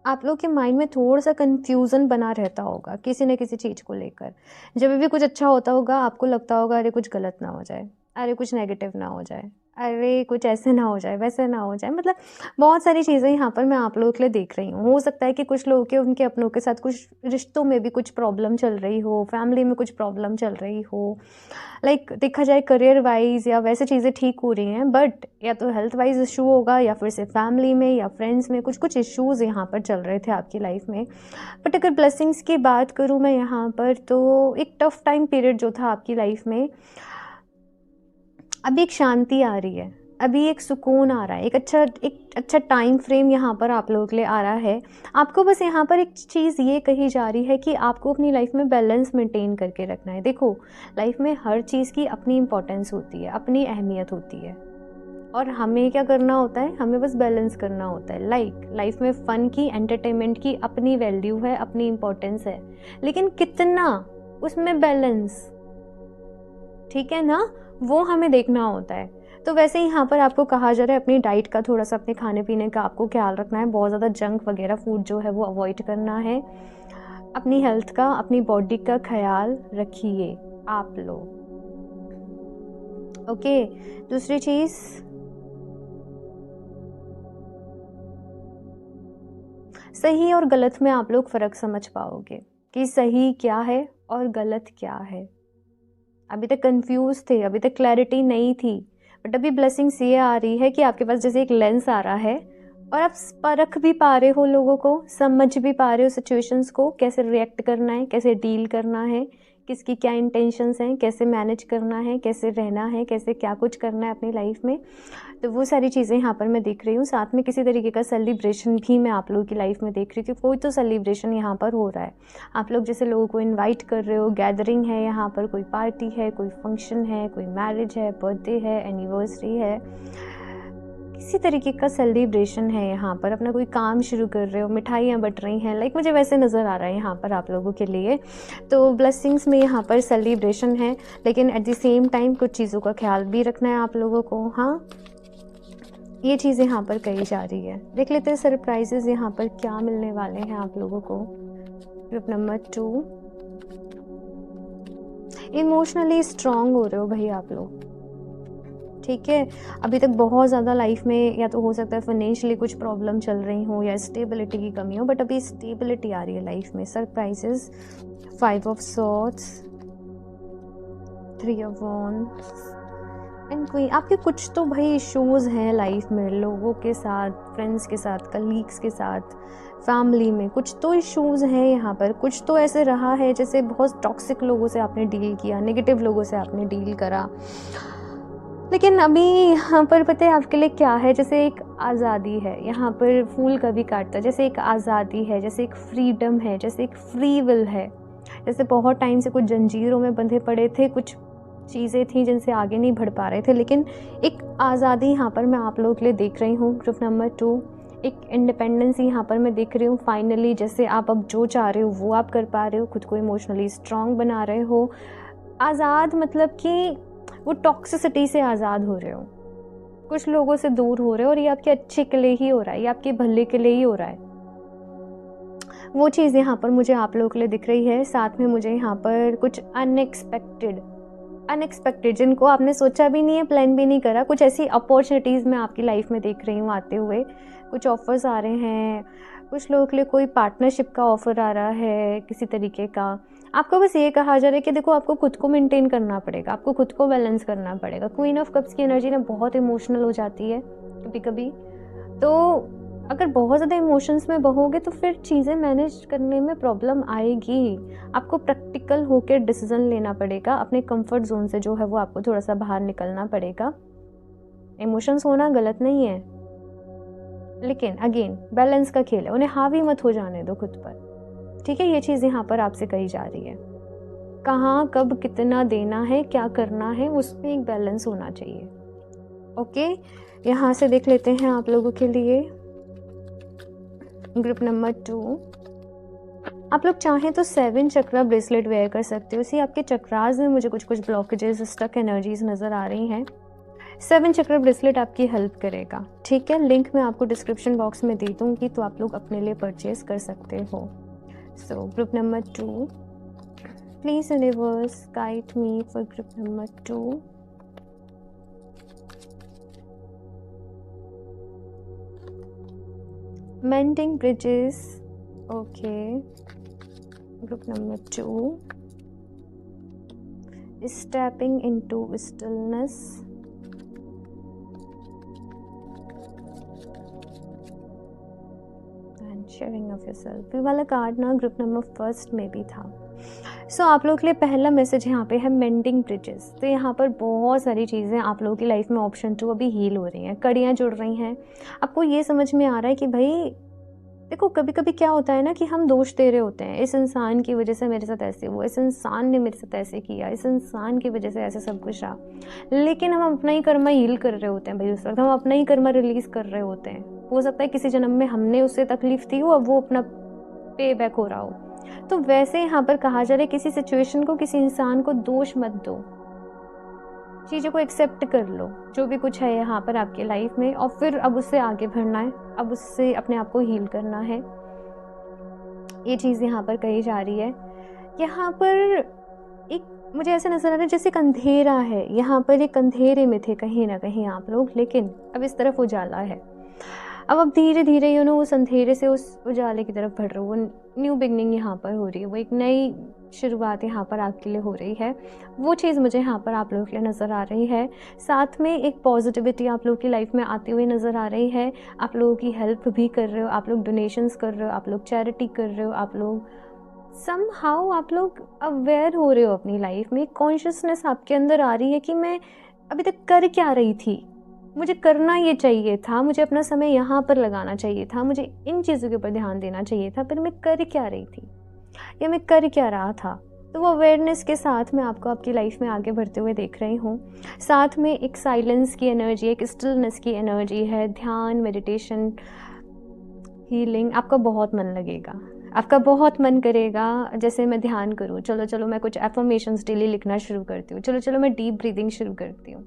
आप लोग के माइंड में थोड़ा सा कंफ्यूजन बना रहता होगा किसी न किसी चीज़ को लेकर। जब भी कुछ अच्छा होता होगा आपको लगता होगा अरे कुछ गलत ना हो जाए, अरे कुछ नेगेटिव ना हो जाए, अरे कुछ ऐसे ना हो जाए, वैसे ना हो जाए। मतलब बहुत सारी चीज़ें यहाँ पर मैं आप लोगों के लिए देख रही हूँ। हो सकता है कि कुछ लोगों के उनके अपनों के साथ कुछ रिश्तों में भी कुछ प्रॉब्लम चल रही हो, फैमिली में कुछ प्रॉब्लम चल रही हो। देखा जाए करियर वाइज या वैसे चीज़ें ठीक हो रही हैं, बट या तो हेल्थ वाइज इशू होगा या फिर से फैमिली में या फ्रेंड्स में कुछ इश्यूज़ यहाँ पर चल रहे थे आपकी लाइफ में। बट अगर ब्लेसिंग्स की बात करूँ मैं यहाँ पर, तो एक टफ टाइम पीरियड जो था आपकी लाइफ में, अभी एक शांति आ रही है, अभी एक सुकून आ रहा है, एक अच्छा टाइम फ्रेम यहाँ पर आप लोगों के लिए आ रहा है। आपको बस यहाँ पर एक चीज़ ये कही जा रही है कि आपको अपनी लाइफ में बैलेंस मेंटेन करके रखना है। देखो, लाइफ में हर चीज़ की अपनी इम्पोर्टेंस होती है, अपनी अहमियत होती है, और हमें क्या करना होता है, हमें बस बैलेंस करना होता है। लाइफ में फ़न की, एंटरटेनमेंट की अपनी वैल्यू है, अपनी इम्पोर्टेंस है, लेकिन कितना उसमें बैलेंस, ठीक है ना, वो हमें देखना होता है। तो वैसे ही यहाँ पर आपको कहा जा रहा है अपनी डाइट का, थोड़ा सा अपने खाने पीने का आपको ख्याल रखना है, बहुत ज़्यादा जंक वगैरह फूड जो है वो अवॉइड करना है। अपनी हेल्थ का, अपनी बॉडी का ख्याल रखिए आप लोग, ओके। दूसरी चीज़, सही और गलत में आप लोग फ़र्क समझ पाओगे कि सही क्या है और गलत क्या है। अभी तक कंफ्यूज थे, अभी तक क्लैरिटी नहीं थी, बट अभी ब्लेसिंग्स ये आ रही है कि आपके पास जैसे एक लेंस आ रहा है और आप परख भी पा रहे हो लोगों को, समझ भी पा रहे हो सिचुएशंस को, कैसे रिएक्ट करना है, कैसे डील करना है, किसकी क्या इंटेंशंस हैं, कैसे मैनेज करना है, कैसे रहना है, कैसे क्या कुछ करना है अपनी लाइफ में। तो वो सारी चीज़ें यहाँ पर मैं देख रही हूँ। साथ में किसी तरीके का सेलिब्रेशन भी मैं आप लोगों की लाइफ में देख रही हूँ कि कोई तो सेलिब्रेशन यहाँ पर हो रहा है। आप लोग जैसे लोगों को इनवाइट कर रहे हो, गैदरिंग है यहाँ पर, कोई पार्टी है, कोई फंक्शन है, कोई मैरिज है, बर्थडे है, एनिवर्सरी है, किसी तरीके का सेलिब्रेशन है यहाँ पर। अपना कोई काम शुरू कर रहे हो, मिठाइयाँ बट रही हैं, लाइक मुझे वैसे नज़र आ रहा है यहाँ पर आप लोगों के लिए। तो ब्लेसिंग्स में यहाँ पर सेलिब्रेशन है, लेकिन एट द सेम टाइम कुछ चीज़ों का ख्याल भी रखना है आप लोगों को। हाँ, ये चीज़ यहाँ पर कही जा रही है। देख लेते हैं सरप्राइजेस यहाँ पर क्या मिलने वाले हैं आप लोगों को। ग्रुप नंबर 2, इमोशनली स्ट्रांग हो रहे हो भाई आप लोग, ठीक है। अभी तक बहुत ज़्यादा लाइफ में या तो हो सकता है फाइनेंशियली कुछ प्रॉब्लम चल रही हो या स्टेबिलिटी की कमी हो, बट अभी स्टेबिलिटी आ रही है लाइफ में। Surprises, 5 of swords, 3 of wands and queen. आपके कुछ तो भाई इश्यूज़ हैं लाइफ में, लोगों के साथ, फ्रेंड्स के साथ, कलीग्स के साथ, फैमिली में कुछ तो इश्यूज़ हैं यहाँ पर। कुछ तो ऐसे रहा है जैसे बहुत टॉक्सिक लोगों से आपने डील किया, नेगेटिव लोगों से आपने डील करा, लेकिन अभी यहाँ पर पता है आपके लिए क्या है, जैसे एक आज़ादी है यहाँ पर। फूल कभी काटता, जैसे एक आज़ादी है, जैसे एक फ्रीडम है, जैसे एक फ्री विल है। जैसे बहुत टाइम से कुछ जंजीरों में बंधे पड़े थे, कुछ चीज़ें थी जिनसे आगे नहीं बढ़ पा रहे थे, लेकिन एक आज़ादी यहाँ पर मैं आप लोगों के लिए देख रही हूँ। ग्रुप नंबर 2, एक इंडिपेंडेंस यहाँ पर मैं देख रही हूँ फाइनली। जैसे आप अब जो चाह रहे हो वो आप कर पा रहे हो, खुद को इमोशनली स्ट्रांग बना रहे हो। आज़ाद मतलब कि वो टॉक्सिसिटी से आज़ाद हो रहे हो, कुछ लोगों से दूर हो रहे हो, और ये आपके अच्छे के लिए ही हो रहा है, ये आपके भले के लिए ही हो रहा है। वो चीज़ यहाँ पर मुझे आप लोगों के लिए दिख रही है। साथ में मुझे यहाँ पर कुछ अनएक्सपेक्टेड जिनको आपने सोचा भी नहीं है, प्लान भी नहीं करा, कुछ ऐसी अपॉर्चुनिटीज़ मैं आपकी लाइफ में देख रही हूँ आते हुए। कुछ ऑफर्स आ रहे हैं, कुछ लोगों के लिए कोई पार्टनरशिप का ऑफ़र आ रहा है किसी तरीके का। आपको बस ये कहा जा रहा है कि देखो आपको खुद को मेंटेन करना पड़ेगा, आपको खुद को बैलेंस करना पड़ेगा। क्वीन ऑफ कप्स की एनर्जी ना बहुत इमोशनल हो जाती है कभी कभी, तो अगर बहुत ज़्यादा इमोशंस में बहोगे तो फिर चीज़ें मैनेज करने में प्रॉब्लम आएगी। आपको प्रैक्टिकल होकर डिसीजन लेना पड़ेगा, अपने कंफर्ट जोन से जो है वो आपको थोड़ा सा बाहर निकलना पड़ेगा। इमोशंस होना गलत नहीं है, लेकिन अगेन बैलेंस का खेल है, उन्हें हावी मत हो जाने दो खुद पर, ठीक है। ये चीज़ यहाँ पर आपसे कही जा रही है। कहाँ कब कितना देना है, क्या करना है, उसमें एक बैलेंस होना चाहिए, ओके। यहाँ से देख लेते हैं आप लोगों के लिए ग्रुप नंबर 2। आप लोग चाहें तो 7 चक्रा ब्रेसलेट वेयर कर सकते हो। सी आपके चक्रास में मुझे कुछ ब्लॉकेजेस, स्टक एनर्जीज नज़र आ रही हैं। 7 चक्र ब्रेसलेट आपकी हेल्प करेगा, ठीक है। लिंक मैं आपको डिस्क्रिप्शन बॉक्स में दे दूँगी, तो आप लोग अपने लिए परचेज कर सकते हो। So group number 2, please universe guide me for group number 2। Mending bridges, okay. Group number 2, stepping into stillness, and sharing of yourself। ये वाला कार्ड ना ग्रुप नंबर 1 में भी था। सो आप लोगों के लिए पहला मैसेज यहाँ पे है मेंडिंग ब्रिजेस। तो यहाँ पर बहुत सारी चीज़ें आप लोगों की लाइफ में ऑप्शन 2 अभी हील हो रही हैं, कड़ियाँ जुड़ रही हैं। आपको ये समझ में आ रहा है कि भाई देखो कभी कभी क्या होता है ना कि हम दोष दे रहे होते हैं, इस इंसान की वजह से मेरे साथ ऐसे हुआ, इस इंसान ने मेरे साथ ऐसे किया, इस इंसान की वजह से ऐसे सब कुछ रहा, लेकिन हम अपना ही कर्मा हील कर रहे होते हैं भाई। उस वक्त हम अपना ही कर्मा रिलीज़ कर रहे होते हैं। हो सकता है किसी जन्म में हमने उससे तकलीफ दी हो, अब वो अपना पे बैक हो रहा हो। तो वैसे यहाँ पर कहा जा रहा है किसी सिचुएशन को, किसी इंसान को दोष मत दो, चीज़ों को एक्सेप्ट कर लो जो भी कुछ है यहाँ पर आपकी लाइफ में, और फिर अब उससे आगे बढ़ना है, अब उससे अपने आप को हील करना है। ये चीज़ यहाँ पर कही जा रही है। यहाँ पर एक मुझे ऐसा नजर आ रहा है जैसे एक अंधेरा है, यहाँ पर एक अंधेरे में थे कहीं ना कहीं आप लोग, लेकिन अब इस तरफ उजाला है। अब धीरे धीरे उस अंधेरे से उस उजाले की तरफ बढ़ रहे हो। वो न्यू बिगनिंग यहाँ पर हो रही है, वो एक नई शुरुआत यहाँ पर आपके लिए हो रही है। वो चीज़ मुझे यहाँ पर आप लोगों के लिए नज़र आ रही है। साथ में एक पॉजिटिविटी आप लोगों की लाइफ में आती हुई नज़र आ रही है। आप लोगों की हेल्प भी कर रहे हो, आप लोग डोनेशंस कर रहे हो, आप लोग चैरिटी कर रहे हो, आप लोग समहाउ आप लोग अवेयर हो रहे हो अपनी लाइफ में। कॉन्शियसनेस आपके अंदर आ रही है कि मैं अभी तक कर क्या रही थी, मुझे करना ये चाहिए था, मुझे अपना समय यहाँ पर लगाना चाहिए था, मुझे इन चीज़ों के ऊपर ध्यान देना चाहिए था, पर मैं कर क्या रही थी या मैं कर क्या रहा था। तो वो अवेयरनेस के साथ मैं आपको आपकी लाइफ में आगे बढ़ते हुए देख रही हूँ। साथ में एक साइलेंस की एनर्जी, एक स्टिलनेस की एनर्जी है। ध्यान, मेडिटेशन, हीलिंग, आपका बहुत मन लगेगा, आपका बहुत मन करेगा जैसे मैं ध्यान करूँ, चलो चलो मैं कुछ एफर्मेशंस डेली लिखना शुरू करती हूँ, चलो चलो मैं डीप ब्रीदिंग शुरू करती हूँ।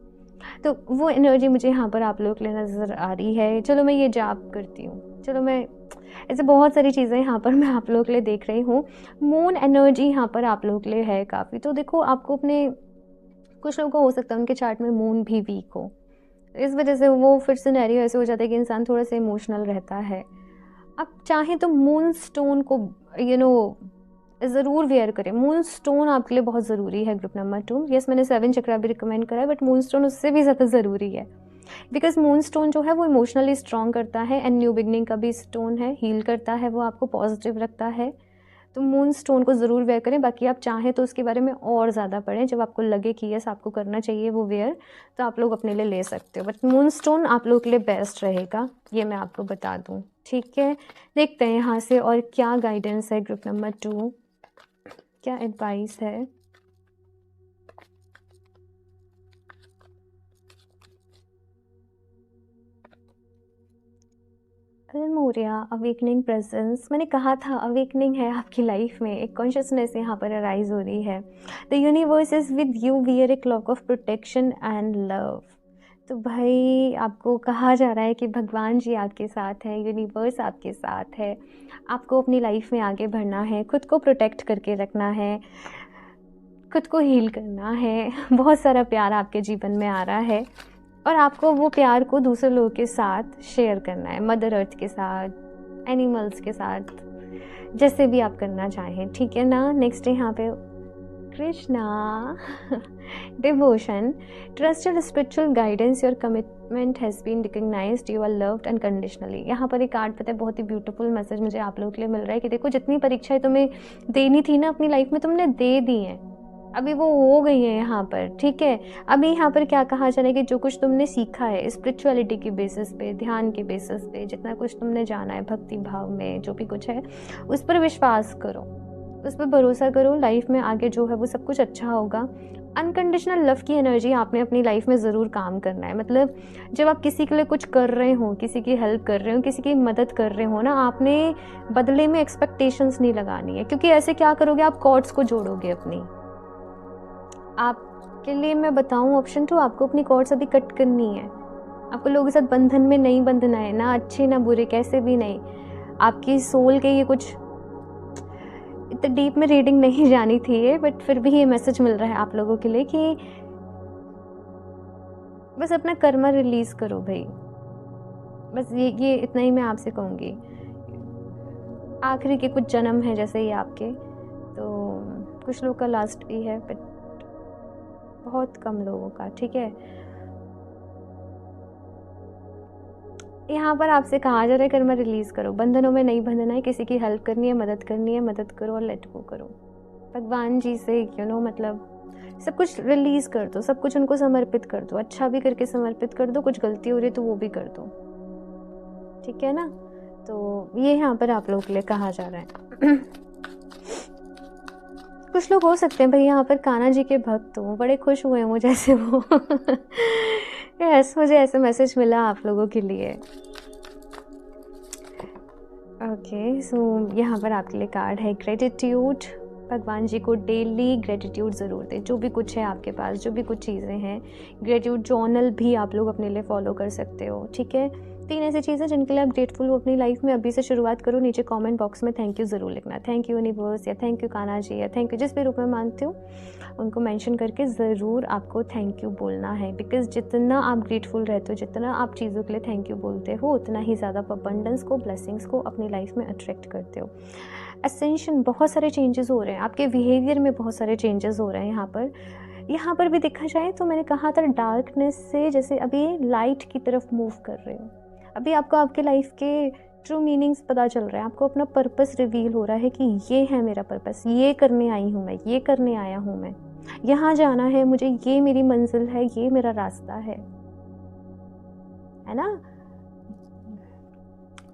तो वो एनर्जी मुझे यहाँ पर आप लोगों के लिए नज़र आ रही है। चलो मैं ये जाप करती हूँ, चलो मैं, ऐसे बहुत सारी चीज़ें यहाँ पर मैं आप लोगों के लिए देख रही हूँ। मून एनर्जी यहाँ पर आप लोगों के लिए है काफ़ी। तो देखो, आपको अपने, कुछ लोगों को हो सकता है उनके चार्ट में मून भी वीक हो, इस वजह से वो फिर सिनेरियो ऐसे हो जाता है कि इंसान थोड़ा सा इमोशनल रहता है। आप चाहें तो मून स्टोन को ज़रूर वेयर करें। मून स्टोन आपके लिए बहुत ज़रूरी है। ग्रुप नंबर 2, यस मैंने 7 चक्रा भी रिकमेंड करा है, बट मून स्टोन उससे भी ज़्यादा ज़रूरी है, बिकॉज मून स्टोन जो है वो इमोशनली स्ट्रॉन्ग करता है एंड न्यू बिगनिंग का भी स्टोन है, हील करता है, वो आपको पॉजिटिव रखता है। तो मून स्टोन को ज़रूर वेयर करें। बाकी आप चाहें तो उसके बारे में और ज़्यादा पढ़ें, जब आपको लगे कि यस आपको करना चाहिए वो वेयर, तो आप लोग अपने लिए ले सकते हो, बट मून स्टोन आप लोगों के लिए बेस्ट रहेगा, ये मैं आपको बता दूँ। ठीक है, देखते हैं यहाँ से और क्या गाइडेंस है। ग्रुप नंबर 2, क्या एडवाइस है। मोरिया, अवेकनिंग प्रेजेंस, मैंने कहा था अवेकनिंग है आपकी लाइफ में, एक कॉन्शियसनेस यहाँ पर अराइज हो रही है। The universe is with you, wear a clock of protection and love. तो भाई आपको कहा जा रहा है कि भगवान जी आपके साथ हैं, यूनिवर्स आपके साथ है। आपको अपनी लाइफ में आगे बढ़ना है, खुद को प्रोटेक्ट करके रखना है, खुद को हील करना है। बहुत सारा प्यार आपके जीवन में आ रहा है और आपको वो प्यार को दूसरे लोगों के साथ शेयर करना है, मदर अर्थ के साथ, एनिमल्स के साथ, जैसे भी आप करना चाहें। ठीक है ना। नेक्स्ट यहाँ पे Krishna, devotion, trust your spiritual guidance, your commitment has been recognised, you are loved unconditionally. यहाँ पर एक कार्ड पता है, बहुत ही ब्यूटीफुल मैसेज मुझे आप लोगों के लिए मिल रहा है कि देखो, जितनी परीक्षाएं तुम्हें देनी थी ना अपनी लाइफ में, तुमने दे दी हैं, अभी वो हो गई है यहाँ पर। ठीक है, अभी यहाँ पर क्या कहा जा रहा है कि जो कुछ तुमने सीखा है स्पिरिचुअलिटी के बेसिस पे, ध्यान के बेसिस पे, जितना कुछ तुमने जाना है भक्ति भाव में, जो भी कुछ है उस पर विश्वास करो, उस पर भरोसा करो। लाइफ में आगे जो है वो सब कुछ अच्छा होगा। अनकंडीशनल लव की एनर्जी आपने अपनी लाइफ में ज़रूर काम करना है। मतलब जब आप किसी के लिए कुछ कर रहे हो, किसी की हेल्प कर रहे हो, किसी की मदद कर रहे हो ना, आपने बदले में एक्सपेक्टेशंस नहीं लगानी है, क्योंकि ऐसे क्या करोगे, आप कॉर्ड्स को जोड़ोगे अपनी। आपके लिए मैं बताऊं, ऑप्शन 2, आपको अपनी कॉर्ड्स अभी कट करनी है। आपको लोगों के साथ बंधन में नहीं बंधना है, ना अच्छे ना बुरे, कैसे भी नहीं। आपकी सोल के ये कुछ इतने डीप में रीडिंग नहीं जानी थी ये, बट फिर भी ये मैसेज मिल रहा है आप लोगों के लिए कि बस अपना कर्मा रिलीज करो भाई। बस ये इतना ही मैं आपसे कहूँगी। आखिरी के कुछ जन्म है जैसे ये आपके, तो कुछ लोग का लास्ट भी है, बट बहुत कम लोगों का। ठीक है, यहाँ पर आपसे कहा जा रहा है कर्मा रिलीज करो, बंधनों में नहीं बंधना है, किसी की हेल्प करनी है, मदद करनी है, मदद करो और लेट गो करो। भगवान जी से मतलब सब कुछ रिलीज कर दो, सब कुछ उनको समर्पित कर दो, अच्छा भी करके समर्पित कर दो, कुछ गलती हो रही तो वो भी कर दो। ठीक है ना। तो ये यहाँ पर आप लोगों के लिए कहा जा रहा है। कुछ लोग हो सकते हैं भाई यहाँ पर कान्हा जी के भक्त हो, बड़े खुश हुए हों जैसे वो। यस, मुझे ऐसे मैसेज मिला आप लोगों के लिए। ओके, सो यहाँ पर आपके लिए कार्ड है ग्रेटिट्यूड। भगवान जी को डेली ग्रेटिट्यूड ज़रूर दें, जो भी कुछ है आपके पास, जो भी कुछ चीज़ें हैं। ग्रेटिट्यूड जर्नल भी आप लोग अपने लिए फॉलो कर सकते हो, ठीक है। 3 ऐसी चीज़ें जिनके लिए आप ग्रेटफुल हो अपनी लाइफ में। अभी से शुरुआत करो, नीचे कमेंट बॉक्स में थैंक यू ज़रूर लिखना। थैंक यू यूनिवर्स, या थैंक यू कान्हा जी, या थैंक यू जिस भी रूप में मानते हो उनको मेंशन करके ज़रूर आपको थैंक यू बोलना है। बिकॉज़ जितना आप ग्रेटफुल रहते हो, जितना आप चीज़ों के लिए थैंक यू बोलते हो, उतना ही ज़्यादा आप अबंडेंस को, ब्लेसिंग्स को अपनी लाइफ में अट्रैक्ट करते हो। असेंशन, बहुत सारे चेंजेस हो रहे हैं आपके बिहेवियर में, बहुत सारे चेंजेस हो रहे हैं यहाँ पर भी देखा जाए तो मैंने कहा था डार्कनेस से जैसे अभी लाइट की तरफ मूव कर रहे हो। अभी आपको आपके लाइफ के ट्रू मीनिंग्स पता चल रहे हैं, आपको अपना पर्पस रिवील हो रहा है कि ये है मेरा पर्पस, ये करने आई हूँ मैं, ये करने आया हूँ मैं, यहाँ जाना है मुझे, ये मेरी मंजिल है, ये मेरा रास्ता है ना।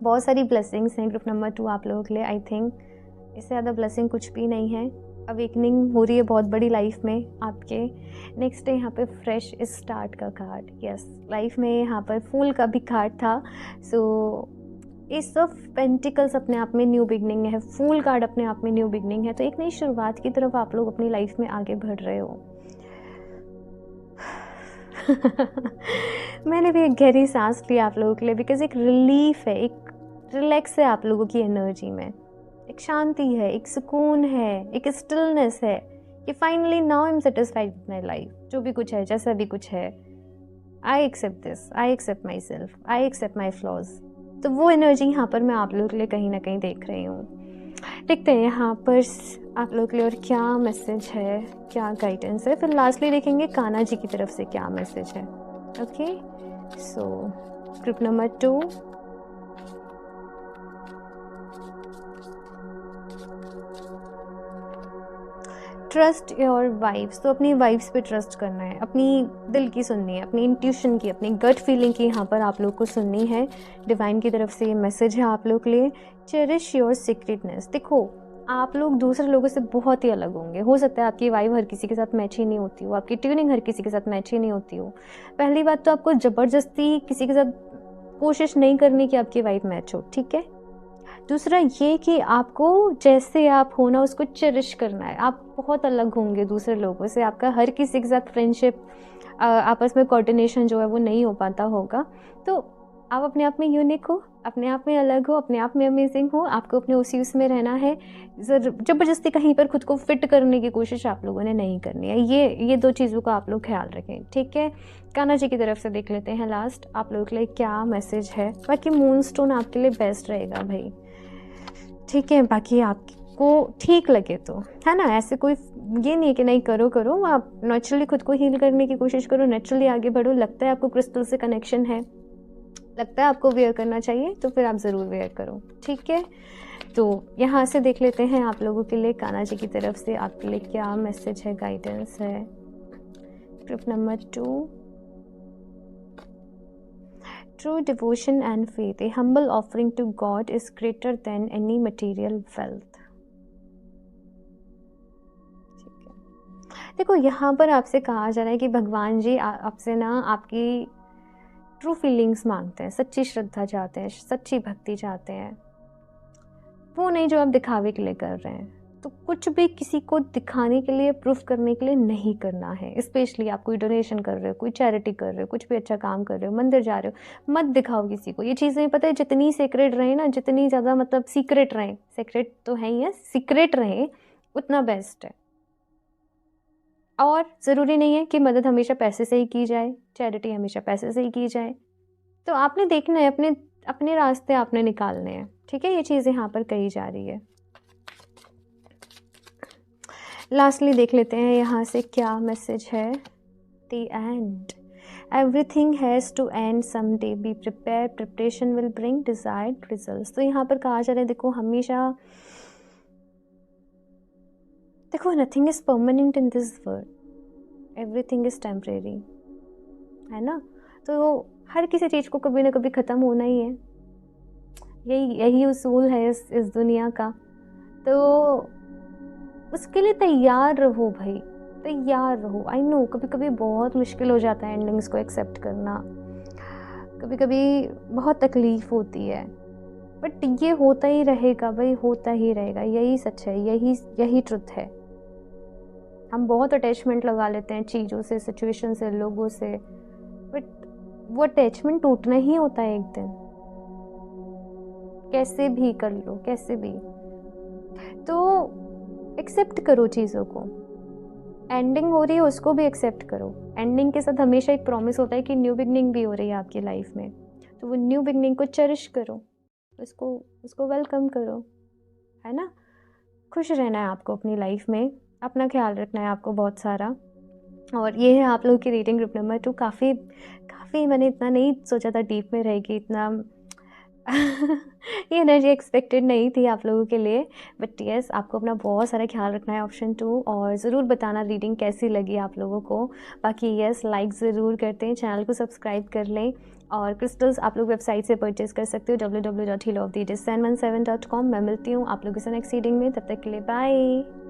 बहुत सारी ब्लेसिंग्स हैं ग्रुप नंबर 2 आप लोगों के लिए। आई थिंक इससे ज़्यादा ब्लेसिंग कुछ भी नहीं है। अवेकनिंग हो रही है बहुत बड़ी लाइफ में आपके। नेक्स्ट है यहाँ पे फ्रेश स्टार्ट का कार्ड। यस, लाइफ में यहाँ पर फूल का भी कार्ड था। सो एस ऑफ पेंटिकल्स अपने आप में न्यू बिगनिंग है, फूल कार्ड अपने आप में न्यू बिगनिंग है। तो एक नई शुरुआत की तरफ आप लोग अपनी लाइफ में आगे बढ़ रहे हो। मैंने भी एक गहरी सांस ली आप लोगों के लिए, बिकॉज एक रिलीफ है, एक रिलैक्स है आप लोगों की एनर्जी में, एक शांति है, एक सुकून है, एक स्टिलनेस है कि finally now I am satisfied with my life. जो भी कुछ है, जैसा भी कुछ है, I accept this, I accept myself, I accept my flaws. तो वो एनर्जी यहाँ पर मैं आप लोगों के लिए कहीं ना कहीं देख रही हूँ। देखते हैं यहाँ पर आप लोगों के लिए और क्या मैसेज है, क्या गाइडेंस है। फिर लास्टली देखेंगे कान्हा जी की तरफ से क्या मैसेज है। Okay, so group number 2, trust your vibes. तो अपनी वाइब्स पे ट्रस्ट करना है, अपनी दिल की सुननी है, अपनी इंट्यूशन की, अपनी गट फीलिंग की यहाँ पर आप लोग को सुननी है। डिवाइन की तरफ से ये मैसेज है आप लोग के लिए। Cherish your secretness. देखो, आप लोग दूसरे लोगों से बहुत ही अलग होंगे। हो सकता है आपकी वाइब हर किसी के साथ मैच ही नहीं होती हो, आपकी ट्यूनिंग हर किसी के साथ मैच ही नहीं होती हो। पहली बात तो आपको ज़बरदस्ती किसी के साथ कोशिश नहीं करनी कि आपकी वाइब मैच हो, ठीक है। दूसरा ये कि आपको जैसे आप हो ना, उसको चेरिश करना है। आप बहुत अलग होंगे दूसरे लोगों से, आपका हर किसी के साथ फ्रेंडशिप, आपस में कोऑर्डिनेशन जो है वो नहीं हो पाता होगा। तो आप अपने आप में यूनिक हो, अपने आप में अलग हो, अपने आप में अमेजिंग हो। आपको अपने उसी उसमें रहना है। ज़बरदस्ती कहीं पर खुद को फिट करने की कोशिश आप लोगों ने नहीं करनी है। ये 2 चीज़ों का आप लोग ख्याल रखें, ठीक है। कान्हा जी की तरफ से देख लेते हैं लास्ट आप लोगों के लिए क्या मैसेज है। बाकी मूनस्टोन आपके लिए बेस्ट रहेगा भाई, ठीक है। बाकी आपको ठीक लगे तो, है ना। ऐसे कोई ये नहीं है कि नहीं करो, आप नेचुरली खुद को हील करने की कोशिश करो, नेचुरली आगे बढ़ो। लगता है आपको क्रिस्टल से कनेक्शन है, लगता है आपको वेयर करना चाहिए, तो फिर आप ज़रूर वेयर करो, ठीक है। तो यहाँ से देख लेते हैं आप लोगों के लिए कान्हा जी की तरफ से आपके लिए क्या मैसेज है, गाइडेंस है। Group number 2, True devotion and faith, a humble offering to God is greater than any material wealth. ठीक है। देखो, यहाँ पर आपसे कहा जा रहा है कि भगवान जी आपसे ना आपकी ट्रू फीलिंग्स मांगते हैं, सच्ची श्रद्धा चाहते हैं, सच्ची भक्ति चाहते हैं। वो नहीं जो आप दिखावे के लिए कर रहे हैं। तो कुछ भी किसी को दिखाने के लिए, प्रूफ करने के लिए नहीं करना है। स्पेशली आप कोई डोनेशन कर रहे हो, कोई चैरिटी कर रहे हो, कुछ भी अच्छा काम कर रहे हो, मंदिर जा रहे हो, मत दिखाओ किसी को। ये चीज़ें पता है जितनी सीक्रेट रहे ना, जितनी ज़्यादा मतलब सीक्रेट रहें, सीक्रेट तो है ही है, सीक्रेट रहें उतना बेस्ट है। और ज़रूरी नहीं है कि मदद हमेशा पैसे से ही की जाए, चैरिटी हमेशा पैसे से ही की जाए। तो आपने देखना है, अपने अपने रास्ते आपने निकालने हैं, ठीक है। ये चीज़ यहाँ पर कही जा रही है। लास्टली देख लेते हैं यहाँ से क्या मैसेज है। The end, everything has to end some day, be prepare, preparation will bring desired results. तो यहाँ पर कहा जा रहा है, देखो हमेशा, देखो nothing is permanent in this world, everything is temporary, है ना। तो हर किसी चीज़ को कभी ना कभी ख़त्म होना ही है, यही उसूल है इस दुनिया का। तो उसके लिए तैयार रहो भाई, तैयार रहो। आई नो कभी कभी बहुत मुश्किल हो जाता है एंडिंग्स को एक्सेप्ट करना, कभी कभी बहुत तकलीफ़ होती है, बट ये होता ही रहेगा भाई, होता ही रहेगा, यही सच है, यही ट्रुथ है। हम बहुत अटैचमेंट लगा लेते हैं चीज़ों से, सिचुएशन से, लोगों से, बट वो अटैचमेंट टूटना ही होता है एक दिन, कैसे भी कर लो, कैसे भी। तो एक्सेप्ट करो चीज़ों को, एंडिंग हो रही है उसको भी एक्सेप्ट करो। एंडिंग के साथ हमेशा एक प्रॉमिस होता है कि न्यू बिगनिंग भी हो रही है आपकी लाइफ में, तो वो न्यू बिगनिंग को चेरिश करो, उसको वेलकम करो, है ना। खुश रहना है आपको अपनी लाइफ में, अपना ख्याल रखना है आपको बहुत सारा। और ये है आप लोगों की रीडिंग ग्रुप नंबर 2। काफ़ी मैंने इतना नहीं सोचा था डीप में रहेगी, इतना ये एनर्जी एक्सपेक्टेड नहीं थी आप लोगों के लिए। बट यस, आपको अपना बहुत सारा ख्याल रखना है, ऑप्शन 2। और ज़रूर बताना रीडिंग कैसी लगी आप लोगों को। बाकी यस, लाइक ज़रूर करते हैं, चैनल को सब्सक्राइब कर लें। और क्रिस्टल्स आप लोग वेबसाइट से परचेज कर सकते हो www.healoftheages717.com। मैं मिलती हूँ आप लोगों से नेक्स्ट रीडिंग में, तब तक के लिए बाय।